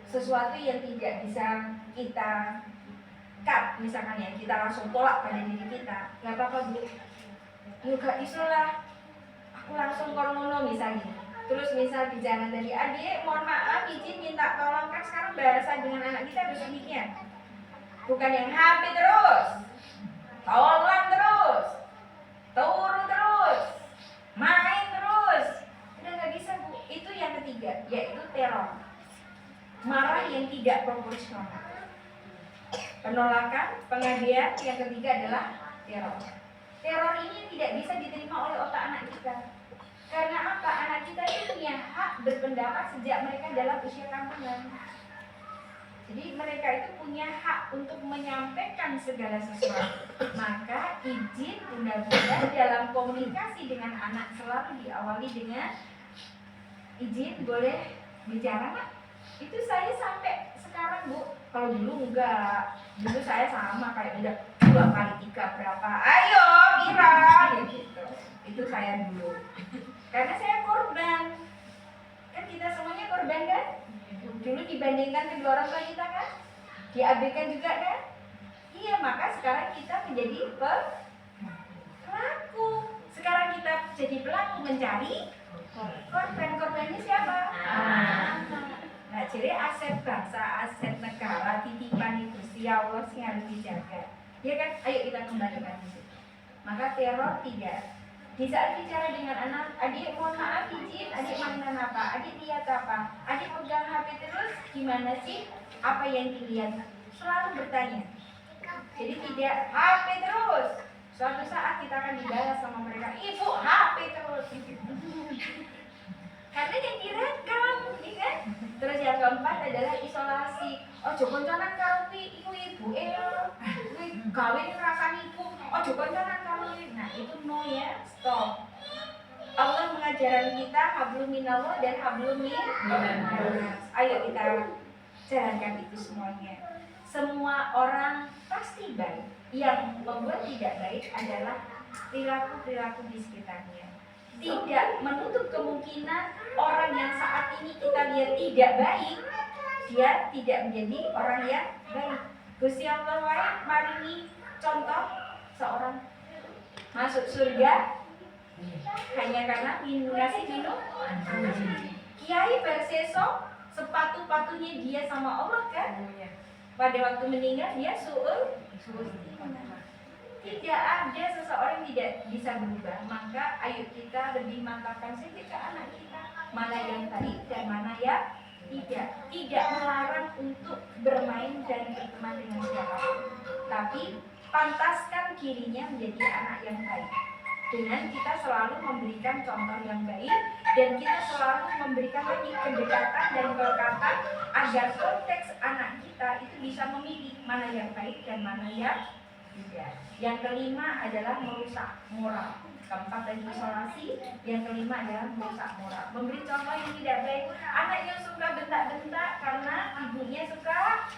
sesuatu yang tidak bisa kita cut, misalkan ya kita langsung tolak pada diri kita, nggak apa-apa bu, juga isulah aku langsung ngono misalnya. Terus misal di jalan tadi, adik mohon maaf izin minta tolong, kan sekarang bahasa dengan anak kita harus demikian, bukan yang HP terus, tolong terus, turu terus, main terus, udah nggak bisa bu. Itu yang ketiga, yaitu teror. marah yang tidak proporsional. Penolakan, pengabean, yang ketiga adalah teror. Teror ini tidak bisa diterima oleh otak anak kita. Karena apa? Anak kita itu punya hak berpendapat sejak mereka dalam usia kandungan. Jadi mereka itu punya hak untuk menyampaikan segala sesuatu. Maka izin bunda-bunda dalam komunikasi dengan anak selalu diawali dengan izin boleh bicara nggak? Itu saya sampai sekarang Bu. Kalau dulu enggak, dulu saya sama kayak udah 2 kali 3 berapa, ayo Mira, ya gitu. Itu saya dulu. Karena saya korban. Kan kita semuanya korban kan? Dulu dibandingkan kedua orang tua kita kan? Diabaikan juga kan? Iya, maka sekarang kita menjadi pelaku. Sekarang kita jadi pelaku mencari korban. Korbannya siapa? Nah, jadi aset bangsa, aset negara, titipan itu si Allah sih harus dijaga. Ya kan? Ayo kita kembalikan di situ. Maka teror tidak. Di saat bicara dengan anak, adik mohon maaf izin, adik mainan apa, adik lihat apa, adik pegang HP terus, gimana sih apa yang dilihat? Selalu bertanya. Jadi tidak HP terus. Suatu saat kita akan dibalas sama mereka, ibu HP terus. Karena yang direkam, ya kan? Terus yang keempat adalah isolasi. Ojo konconan karo ibu gawe ngrasani ibu. Ojo konconan karo. Nah, itu no ya, stop. Allah mengajarkan kita hablum minallah dan hablum minannas. Ayo kita jalankan itu semuanya. Semua orang pasti baik. Yang membuat tidak baik adalah perilaku-perilaku di sekitarnya. Tidak menutup kemungkinan orang yang saat ini kita lihat tidak baik, dia tidak menjadi orang yang baik. Gusti Allah wae maringi contoh seorang masuk surga hanya karena ngasih minum. Kiai Berseso sepatu-patunya dia sama Allah kan. Pada waktu meninggal dia suul. Tidak ada seseorang yang tidak bisa berubah. Maka ayo kita lebih mantapkan saja ke anak kita mana yang baik dan mana yang tidak. Tidak melarang untuk bermain dan berteman dengan siapapun, tapi pantaskan dirinya menjadi anak yang baik dengan kita selalu memberikan contoh yang baik dan kita selalu memberikan lagi kedekatan dan kelekatan agar konteks anak kita itu bisa memilih mana yang baik dan mana yang tidak. Yang kelima adalah merusak moral. Keempat tadi isolasi. Yang kelima adalah merusak moral. Memberi contoh yang tidak baik. Anak yang suka bentak-bentak karena ibunya suka.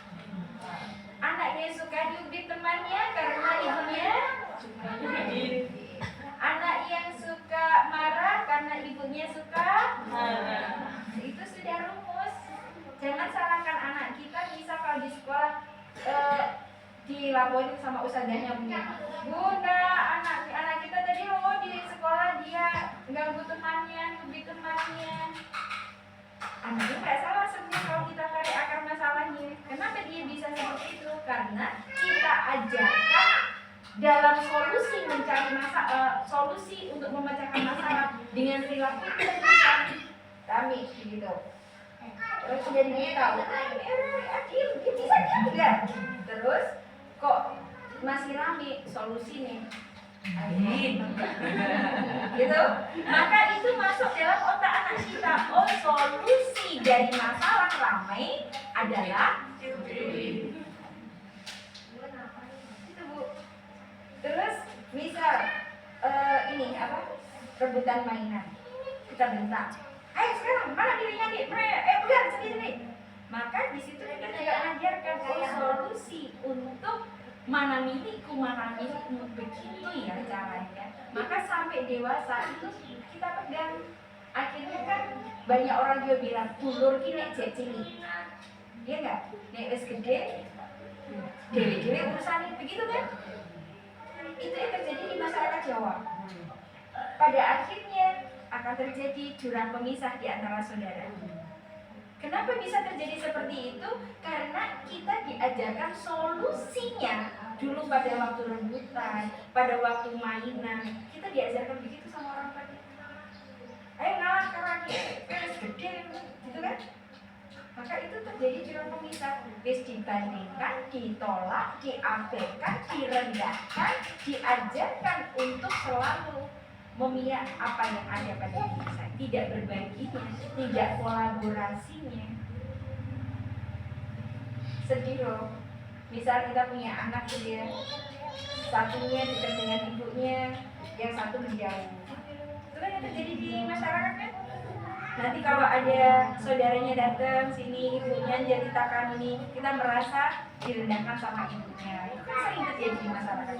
Anaknya suka diubit temannya karena ibunya. Anak yang suka marah karena ibunya suka. Itu sudah rumus. Jangan salahkan anak kita. Misal kalau di sekolah dilaporin sama ustazahnya punya, Bunda, anak kita tadi di sekolah dia ganggu temannya, ngebit temannya. Anaknya nggak salah sebenarnya kalau kita tarik akar masalahnya. Kenapa dia bisa seperti itu? Karena kita ajarkan dalam solusi mencari solusi untuk memecahkan masalah dengan perilaku kami gitu. Terus jadi tahu, adil, bisa enggak? Terus kok masih rame solusi nih, gitu. Maka itu masuk dalam otak anak kita. Oh, solusi dari masalah ramai adalah itu, Bu. Terus misal ini apa? Rebutan mainan. Kita bentak. Ayo sekarang mana dirinya nih? Bukan sendiri. Maka di situ kita juga mengajarkan solusi untuk mana milikku, mana milikmu, begitu ya caranya. Maka sampai dewasa itu kita pegang. Akhirnya kan banyak orang juga bilang dulur ki nek jek cilik. Iya enggak? Nek wis gede dewe-dewe urusane begitu kan? Itu yang terjadi di masyarakat Jawa. Pada akhirnya akan terjadi jurang pemisah di antara saudara. Kenapa bisa terjadi seperti itu? Karena kita diajarkan solusinya dulu pada waktu rebutan, pada waktu mainan. Kita diajarkan begitu sama orang tua. Ayo ngalah karena kita gede, gitu kan? Maka itu terjadi jurang pemisah. Wis dibandingkan, ditolak, diabaikan, direndahkan, diajarkan untuk selalu memihak apa yang ada pada diri saya, tidak berbaginya, tidak kolaborasinya. Sedih loh. Misal kita punya anak gitu ya, satunya dekat dengan ibunya, yang satu menjauh. Itu kan yang terjadi di masyarakat kan? Nanti kalau ada saudaranya datang sini, ibunya jadi takkan ini, kita merasa direndahkan sama ibunya. Itu kan sering terjadi di masyarakat.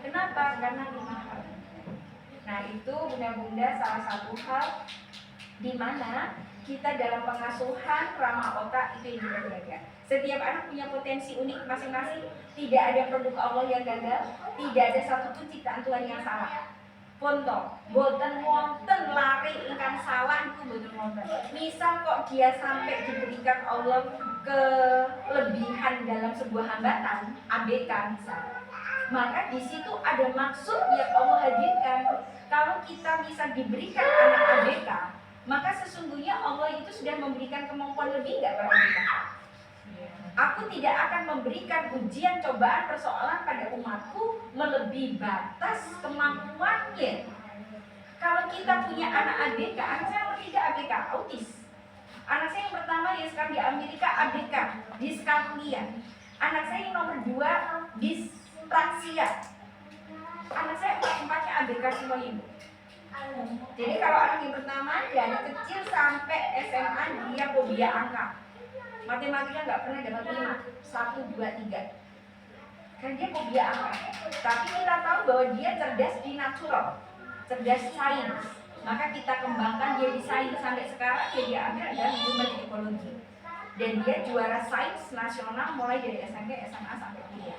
Kenapa? Karena lima hal. Nah itu bunda-bunda salah satu hal di mana kita dalam pengasuhan ramah otak itu yang kita jaga. Setiap anak punya potensi unik masing-masing. Tidak ada produk Allah yang gagal. Tidak ada satupun ciptaan Tuhan yang salah. Contoh, boten wonten lari ingkang salah itu boten wonten. Misal kok dia sampai diberikan Allah kelebihan dalam sebuah hambatan, ABK misal, maka di situ ada maksud yang Allah hadirkan. Kalau kita bisa diberikan anak ABK, maka sesungguhnya Allah itu sudah memberikan kemampuan lebih nggak pada kita? Aku tidak akan memberikan ujian, cobaan, persoalan pada umatku melebihi batas kemampuannya. Kalau kita punya anak ABK, anak saya nomor 3 ABK, autis. Anak saya yang pertama yang sekarang di Amerika ABK, diskalkulia. Anak saya yang nomor 2 dispraksia. Anak saya empatnya ABK semua ibu. Jadi kalau anak yang pertama dari kecil sampai SMA dia fobia angka. Matematika nggak pernah dapat 5, 1, 2, 3. Kan dia fobia angka. Tapi kita tahu bahwa dia cerdas di natural, cerdas sains. Maka kita kembangkan dia di sains sampai sekarang dia diambil adalah human ekologi. Dan dia juara sains nasional mulai dari SMP, SMA sampai kuliah.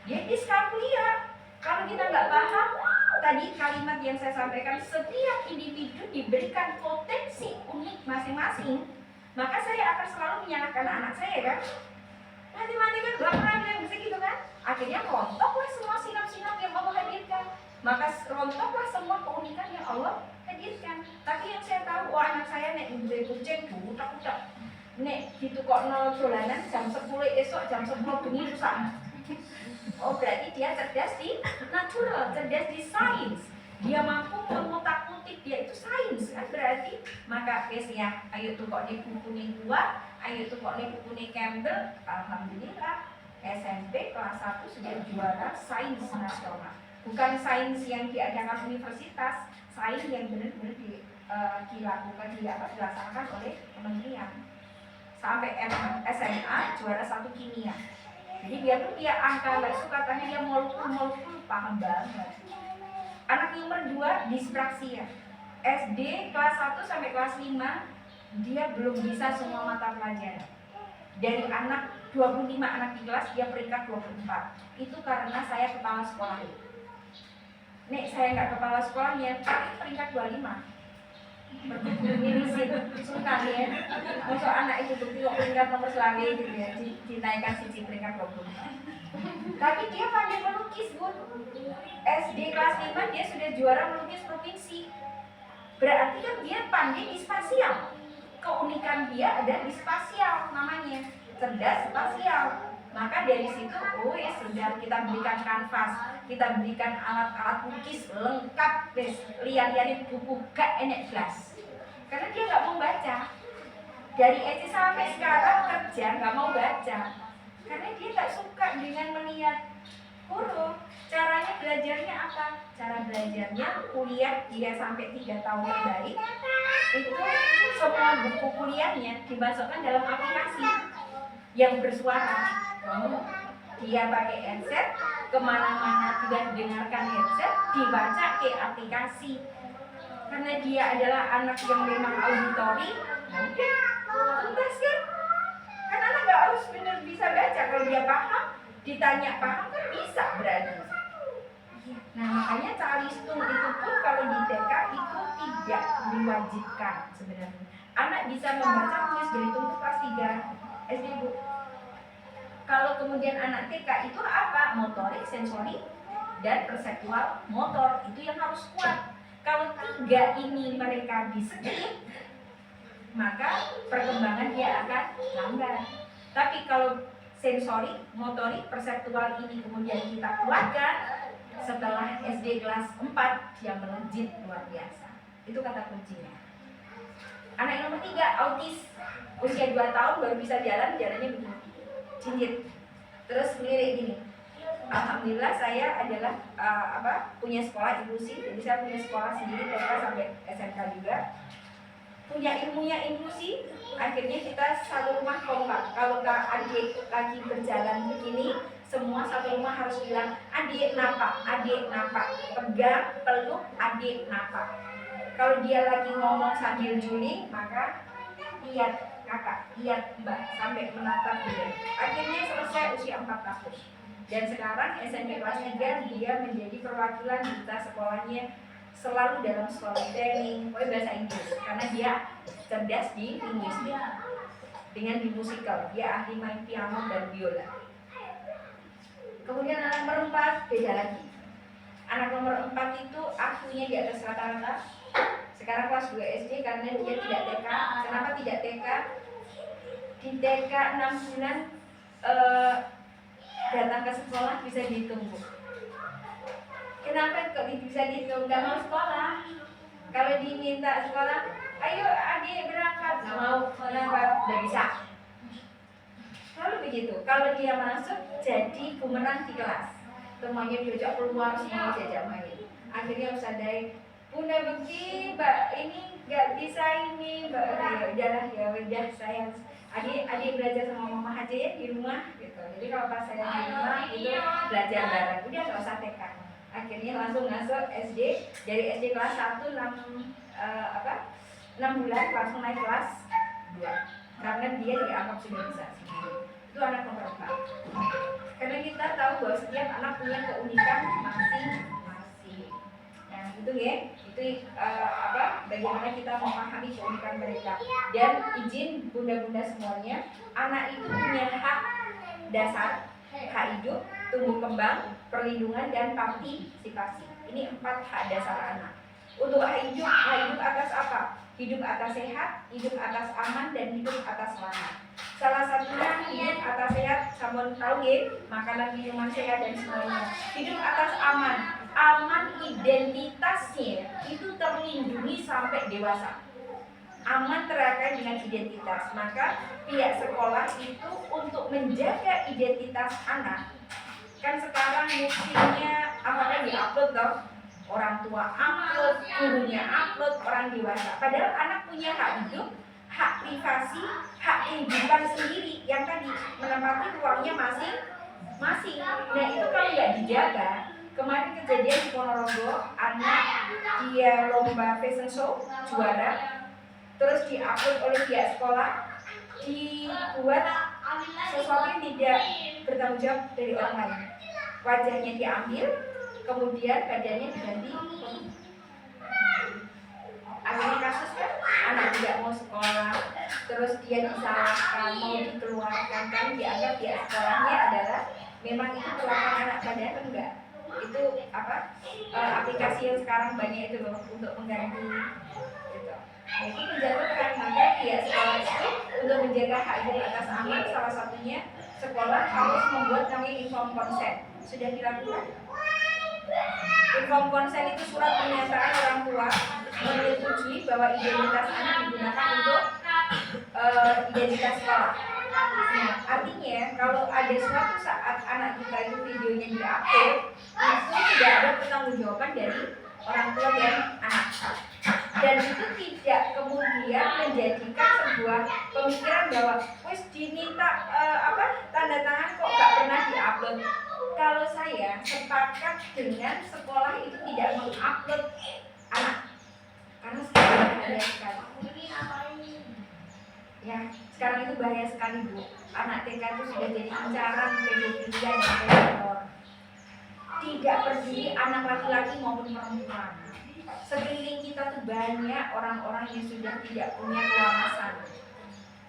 Dia diskalkulia. Kalau kita nggak paham tadi kalimat yang saya sampaikan, setiap individu diberikan potensi unik masing-masing, maka saya akan selalu menyalahkan anak saya kan. Matematika nggak pernah ada yang bisa gitu kan. Akhirnya rontoklah semua sinap-sinap yang Allah hadirkan. Maka rontoklah semua keunikan yang Allah hadirkan. Tapi yang saya tahu, oh anak saya nek duwe kucing butak-butak. Nek ditukokno dolanan jam 10 esok, jam 10 bengi rusak. Oh berarti dia cerdas di natural, cerdas di sains. Dia mampu mengutak-utik, dia itu sains kan berarti. Maka wes ya, ayo tukokne bukune gua, ayo tukokne bukune Campbell. Alhamdulillah SMP kelas 1 sudah juara sains nasional. Bukan sains yang diadakan universitas, sains yang benar-benar dilaksanakan oleh kementerian. Sampai SMA juara 1 kimia. Jadi biarpun dia angka nggak suka, tapi dia molekul paham banget. Anak yang nomor 2 dispraksia. SD kelas 1 sampai kelas 5 dia belum bisa semua mata pelajaran. Dari anak 25 anak di kelas dia peringkat 24. Itu karena saya kepala sekolah. Nek saya nggak kepala sekolahnya, tapi peringkat 25. Ini sih suka ya. Masuk anak itu bukti kok peringkat nomor selawe gitu ya, dinaikkan sisi peringkat 20. Tapi dia pandai melukis bun. SD kelas 5 dia sudah juara melukis provinsi. Berarti kan dia pandai di spasial. Keunikan dia ada di spasial namanya, cerdas spasial. Maka dari situ, oh ya sudah kita berikan kanvas, kita berikan alat-alat lukis lengkap, lihat-lihatin buku gak enak jelas. Karena dia nggak mau baca. Dari SD sampai sekarang kerja nggak mau baca, karena dia nggak suka dengan melihat huruf. Caranya belajarnya apa? Cara belajarnya kuliah dia sampai 3 tahun terbaik. Itu semua buku kuliahnya dimasukkan dalam aplikasi yang bersuara. Dia pakai headset, kemana-mana dia dengarkan headset, dibaca ke aplikasi. Karena dia adalah anak yang memang auditori, tuntas kan? Kan anak gak harus benar bisa baca, kalau dia paham, ditanya paham kan bisa berarti. Nah makanya calistung itu pun kalau di TK itu tidak diwajibkan sebenarnya. Anak bisa membaca tulis berhitung itu kelas 3 SD Bu. Kalau kemudian anak TK itu apa? Motorik, sensori, dan perseptual motor. Itu yang harus kuat. Kalau 3 ini mereka di skip, maka perkembangan dia akan lambat. Tapi kalau sensori, motorik, perseptual ini kemudian kita kuatkan, setelah SD kelas 4 dia melejit luar biasa. Itu kata kuncinya. Anak yang nomor 3, autis, usia 2 tahun baru bisa jalan, jalannya begini, cincit, terus ngelirik gini. Alhamdulillah saya adalah punya sekolah inklusi, jadi saya punya sekolah sendiri TK sampai SMK juga. Punya ilmunya inklusi, akhirnya kita satu rumah kompak. Kalau adik lagi berjalan begini, semua satu rumah harus bilang adik napak, pegang, peluk, adik napak. Kalau dia lagi ngomong sambil juling, maka lihat kakak, lihat mbak, sampai menatap dia. Akhirnya selesai usia 4 tahun. Dan sekarang SMP kelas 3 dia menjadi perwakilan duta sekolahnya, selalu dalam sekolah training, bahasa Inggris, karena dia cerdas di linguistik. Dengan di musikal, dia ahli main piano dan biola. Kemudian anak nomor 4 beda lagi. Anak nomor 4 itu IQ-nya di atas rata-rata. Sekarang kelas 2 SD karena dia tidak TK. Kenapa tidak TK? Di TK 6 bulan datang ke sekolah bisa dihitung. Kenapa kok bisa dihitung? Gak mau sekolah. Kalau diminta sekolah, ayo adik berangkat, gak mau. Kenapa? Udah bisa. Lalu begitu. Kalau dia masuk jadi bumerang di kelas. Temannya diajak keluar, semua diajak main. Akhirnya usadai, Bunda Bekti, mbak ini gak bisa ini, mbak ya udah saya adik belajar sama mama aja ya di rumah gitu. Jadi kalau pas saya di rumah itu belajar bareng, udah gak usah TK. Akhirnya langsung masuk SD, dari SD kelas 1 6 bulan langsung naik kelas 2 karena dia dianggap sudah bisa sendiri. Itu anak nomor 4. Karena kita tahu bahwa setiap anak punya keunikan masing-masing. Nah itu ya, itu bagaimana kita memahami keunikan mereka. Dan izin bunda-bunda semuanya, anak itu punya hak dasar, hak hidup, tumbuh kembang, perlindungan, dan partisipasi. Ini 4 hak dasar anak. Untuk hak hidup atas apa? Hidup atas sehat, hidup atas aman, dan hidup atas selamat. Salah satunya hidup atas sehat, sampun tahu ya, makanan minuman sehat dan semuanya. Hidup atas aman, aman identitasnya itu terlindungi sampai dewasa. Aman terkait dengan identitas, maka pihak sekolah itu untuk menjaga identitas anak. Kan sekarang musimnya apakah diupload toh? Orang tua upload, gurunya upload, orang dewasa. Padahal anak punya hak hidup, hak privasi, hak kehidupan sendiri yang tadi menempati ruangnya masing-masing. Nah itu kalau nggak dijaga, kemarin kejadian di Ponorogo, anak dia lomba fashion show juara, terus diupload oleh pihak sekolah, dibuat sesuatu yang tidak bertanggung jawab dari orang lain. Wajahnya diambil, kemudian badannya diganti. Akhirnya kasus kan, anak tidak mau sekolah, terus dia disalahkan, mau dikeluarkan, kan dianggap pihak sekolahnya adalah memang itu keluarkan anak, padahal enggak. Itu aplikasi yang sekarang banyak itu loh untuk mengganti gitu. Nah, itu menjatuhkan, maka pihak sekolah itu untuk menjaga hak hidup atas aman, salah satunya sekolah harus membuat namanya inform consent. Sudah dilakukan? Inform consent itu surat pernyataan orang tua menyetujui bahwa identitas anak digunakan untuk identitas sekolah. Nah, artinya kalau ada suatu saat anak kita itu videonya diupload, itu tidak ada pertanggungjawaban dari orang tua dan anak. Dan itu tidak kemudian menjadikan sebuah pemikiran bahwa wes diminta tanda tangan kok gak pernah diupload. Kalau saya sepakat dengan sekolah itu tidak mengupload anak, karena sekarang bahaya sekali. Ya, sekarang itu bahaya sekali Bu. Anak TK itu sudah jadi incaran pedofilia dan predator. Tidak peduli anak laki-laki maupun perempuan. Sekeliling kita tuh banyak orang-orang yang sudah tidak punya kewawasan.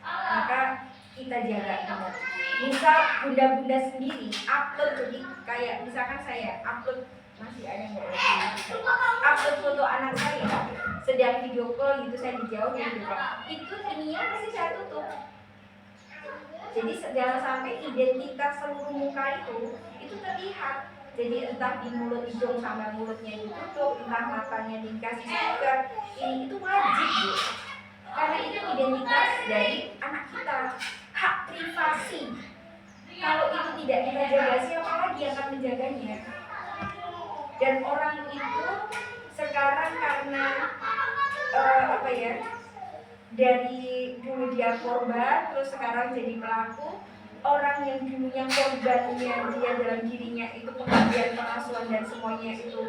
Maka kita jaga benar. Misal bunda-bunda sendiri upload, jadi kayak misalkan saya upload, masih ada nggak upload foto anak saya, sedang video call gitu, saya dijauh ya video call, itu ininya pasti saya tutup. Jadi jangan sampai identitas seluruh muka itu terlihat. Jadi entah di mulut hidung sama mulutnya ditutup, entah matanya dikasih stiker, ini itu wajib Bu. Karena itu identitas dari anak kita, hak privasi. Kalau itu tidak kita jaga, siapa lagi yang akan menjaganya? Dan orang itu sekarang karena dari dulu dia korban, terus sekarang jadi pelaku. Orang yang dulunya korbannya dia dalam dirinya itu pengabdian, pengasuhan dan semuanya itu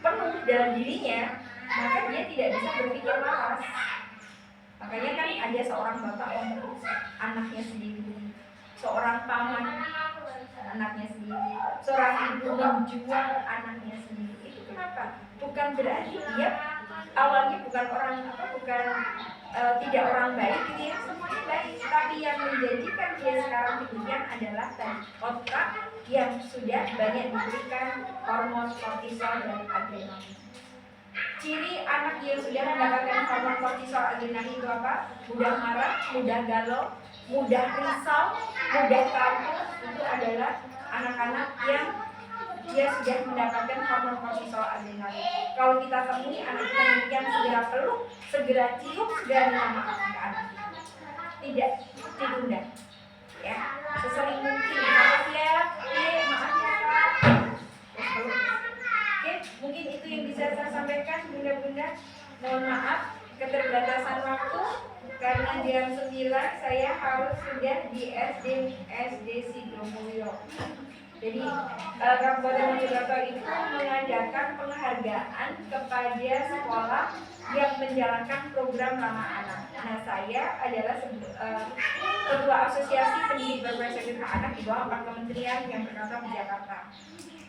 penuh dalam dirinya, maka dia tidak bisa berpikir waras. Makanya kan ada seorang bapak untuk anaknya sendiri, seorang paman anaknya sendiri, seorang ibu menjual anaknya sendiri. Itu kenapa? Bukan berarti dia awalnya bukan tidak orang baik gitu ya, semuanya baik, tapi yang menjadikan dia sekarang demikian adalah otak yang sudah banyak diberikan hormon kortisol dan adrenalin. Ciri anak yang sudah mendapatkan hormon kortisol adrenalin itu apa? Mudah marah, mudah galau, mudah risau, mudah takut. Itu adalah anak-anak yang dia sudah mendapatkan hormon kortisol adrenalin. Kalau kita temui anak kita demikian, segera peluk, segera cium, segera minta maaf ke anak kita. Tidak ditunda, ya. Sesering mungkin. Maaf ya, maaf ya Kak. Oke, mungkin itu yang bisa saya sampaikan, bunda-bunda. Mohon maaf keterbatasan waktu karena jam 9 saya harus sudah di SD Sidomulyo. Jadi Kabupaten Mojokerto itu mengadakan penghargaan kepada sekolah yang menjalankan program ramah anak. Nah, saya adalah ketua asosiasi pendidik berbasis hak anak di bawah 4 kementerian yang berkantor di Jakarta.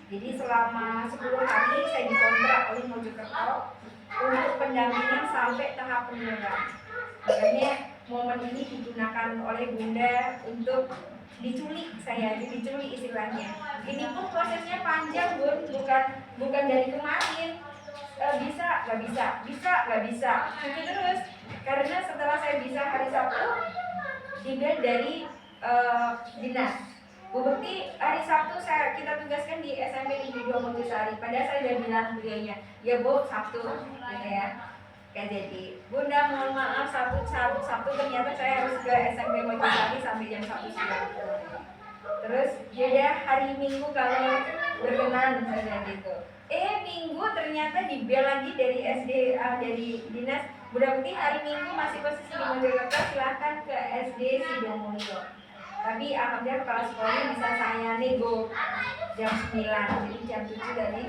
Jadi selama 10 hari saya dikontrak oleh Mojokerto untuk pendampingan sampai tahap penularan. Makanya momen ini digunakan oleh Bunda untuk diculik istilahnya. Ini pun prosesnya panjang Bun, bukan dari kemarin. Bisa, nggak bisa. Itu terus. Karena setelah saya bisa hari Sabtu, dibilang dari dinas. Bu Bekti hari Sabtu kita tugaskan di SMP Negeri 2 Mojosari. Padahal saya udah bilang beliaunya, ya Bu Sabtu, gitu ya. Kayak jadi, Bunda mohon maaf Sabtu ternyata saya harus ke SMP Mojosari sampai jam 1 siang. Terus ya hari Minggu kalau berkenan saja gitu. Minggu ternyata dibel lagi dari SD dari dinas. Bunda Bekti hari Minggu masih posisi di Mojokerto, silahkan ke SD Sidomulyo. Tapi alhamdulillah kepala sekolahnya bisa saya nego jam 9, jadi jam 7 dari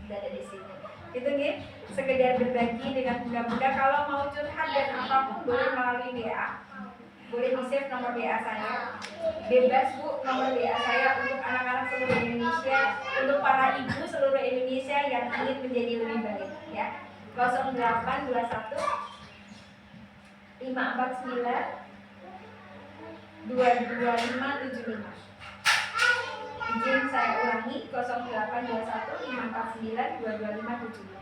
udah ada di sini. Itu nih sekedar berbagi dengan bunda-bunda. Kalau mau curhat dan apapun boleh melalui WA, boleh di save nomor WA saya. Bebas Bu, nomor WA saya untuk anak-anak seluruh Indonesia, untuk para ibu seluruh Indonesia yang ingin menjadi lebih baik ya. 0821 549 22575. Izin saya ulangi 0821 549 22575.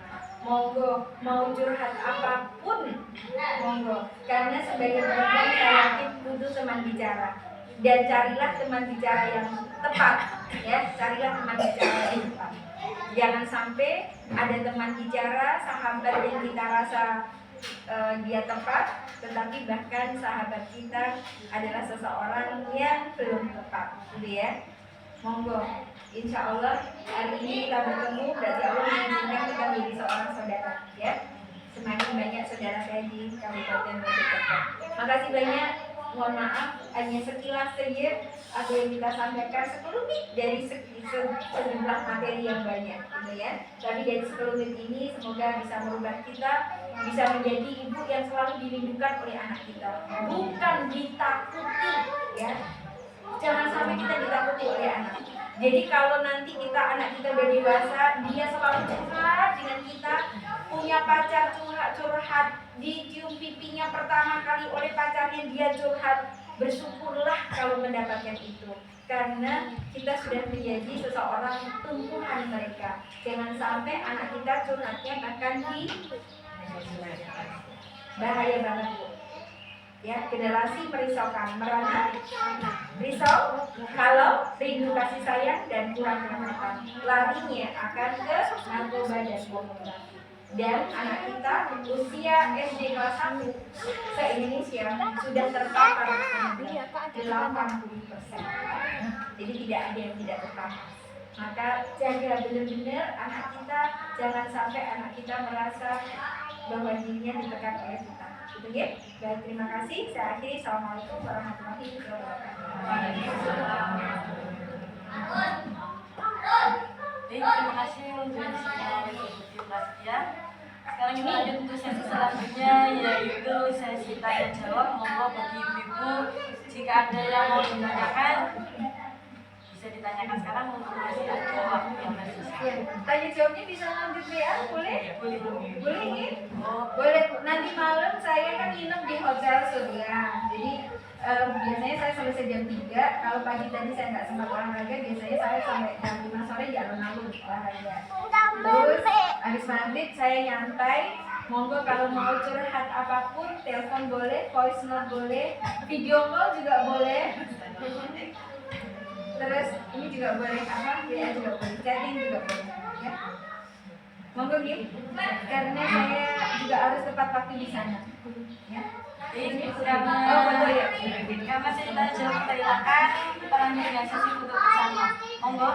Monggo, mau curhat apapun monggo, karena sebagai perempuan saya yakin butuh teman bicara, dan carilah teman bicara yang tepat ya, carilah teman bicara yang tepat. Jangan sampai ada teman bicara sahabat yang kita rasa dia tepat, tetapi bahkan sahabat kita adalah seseorang yang belum tepat, gitu ya. Monggo, insya Allah hari ini kita bertemu, berarti Allah mengizinkan kita menjadi seorang saudara, ya. Semakin banyak saudara saya di Kabupaten Mojokerto. Makasih banyak. Mohon maaf, hanya sekilas saja ada yang kita sampaikan, sekelumit dari sejumlah materi yang banyak, gitu ya. Tapi dari sekelumit ini semoga bisa merubah kita, bisa menjadi ibu yang selalu dirindukan oleh anak kita, bukan ditakuti, ya. Jangan sampai kita ditakuti oleh anak. Jadi kalau nanti anak kita udah dewasa, dia selalu curhat dengan kita, punya pacar curhat, dicium pipinya pertama kali oleh pacarnya dia curhat. Bersyukurlah kalau mendapatkan itu, karena kita sudah menjadi seseorang tumpuan mereka. Jangan sampai anak kita curhatnya bahkan di Bahaya banget Bu. Ya, generasi merisaukan, merana, risau kalau rindu kasih sayang dan kurang perawatan, larinya akan ke narkoba dan pornografi. Dan anak kita usia SD kelas 1 se-Indonesia sudah terpapar 80%. Jadi tidak ada yang tidak terpapar. Maka jaga benar-benar anak kita, jangan sampai anak kita merasa bahwa dirinya ditekan oleh kita. Gitu ya. Baik, terima kasih. Saya akhiri. Assalamualaikum warahmatullahi wabarakatuh. Terima kasih untuk semua perhatian. Sekarang kita lanjut untuk sesi selanjutnya, yaitu sesi tanya jawab. Monggo bagi ibu-ibu jika ada yang mau ditanyakan bisa ditanyakan sekarang, untuk masih ada waktu yang masih sisa. Ya, tanya jawabnya bisa lanjut ya? Boleh? Boleh. Boleh ya? Boleh. Nanti malam saya kan nginep di hotel Surya. Jadi biasanya saya selesai jam 3. Kalau pagi tadi saya nggak sempat olahraga, biasanya saya sampai jam 5 sore di alun-alun olahraga. Terus habis maghrib saya nyantai. Monggo kalau mau curhat apapun, telepon boleh, voice note boleh, video call juga boleh. Terus ini juga boleh WA juga boleh, chatting juga boleh, ya. Monggo Gim, karena saya juga harus tepat waktu di sana, ya. Ini karena cerita jawab terhilakan, kita lanjut dengan sesi untuk bersama. Monggo.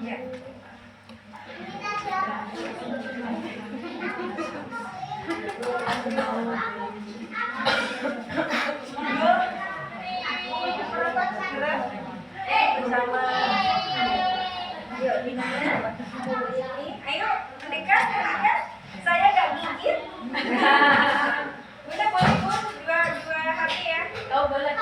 Ya. Bersama yuk di mana ini, ayo mendekat, saya gak gigit. Udah boleh pun dua HP ya. Oh boleh.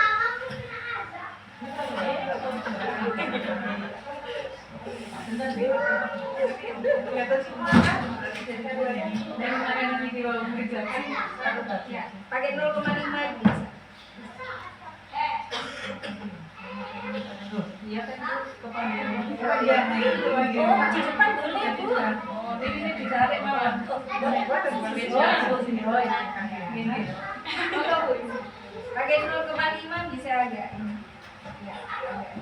Ya, pakai 0,5 bisa. Iya kan Oh, di depan boleh Bu. Oh, ini ditarik malah. Pakai 0,5 bisa agak ini. Ya, agak.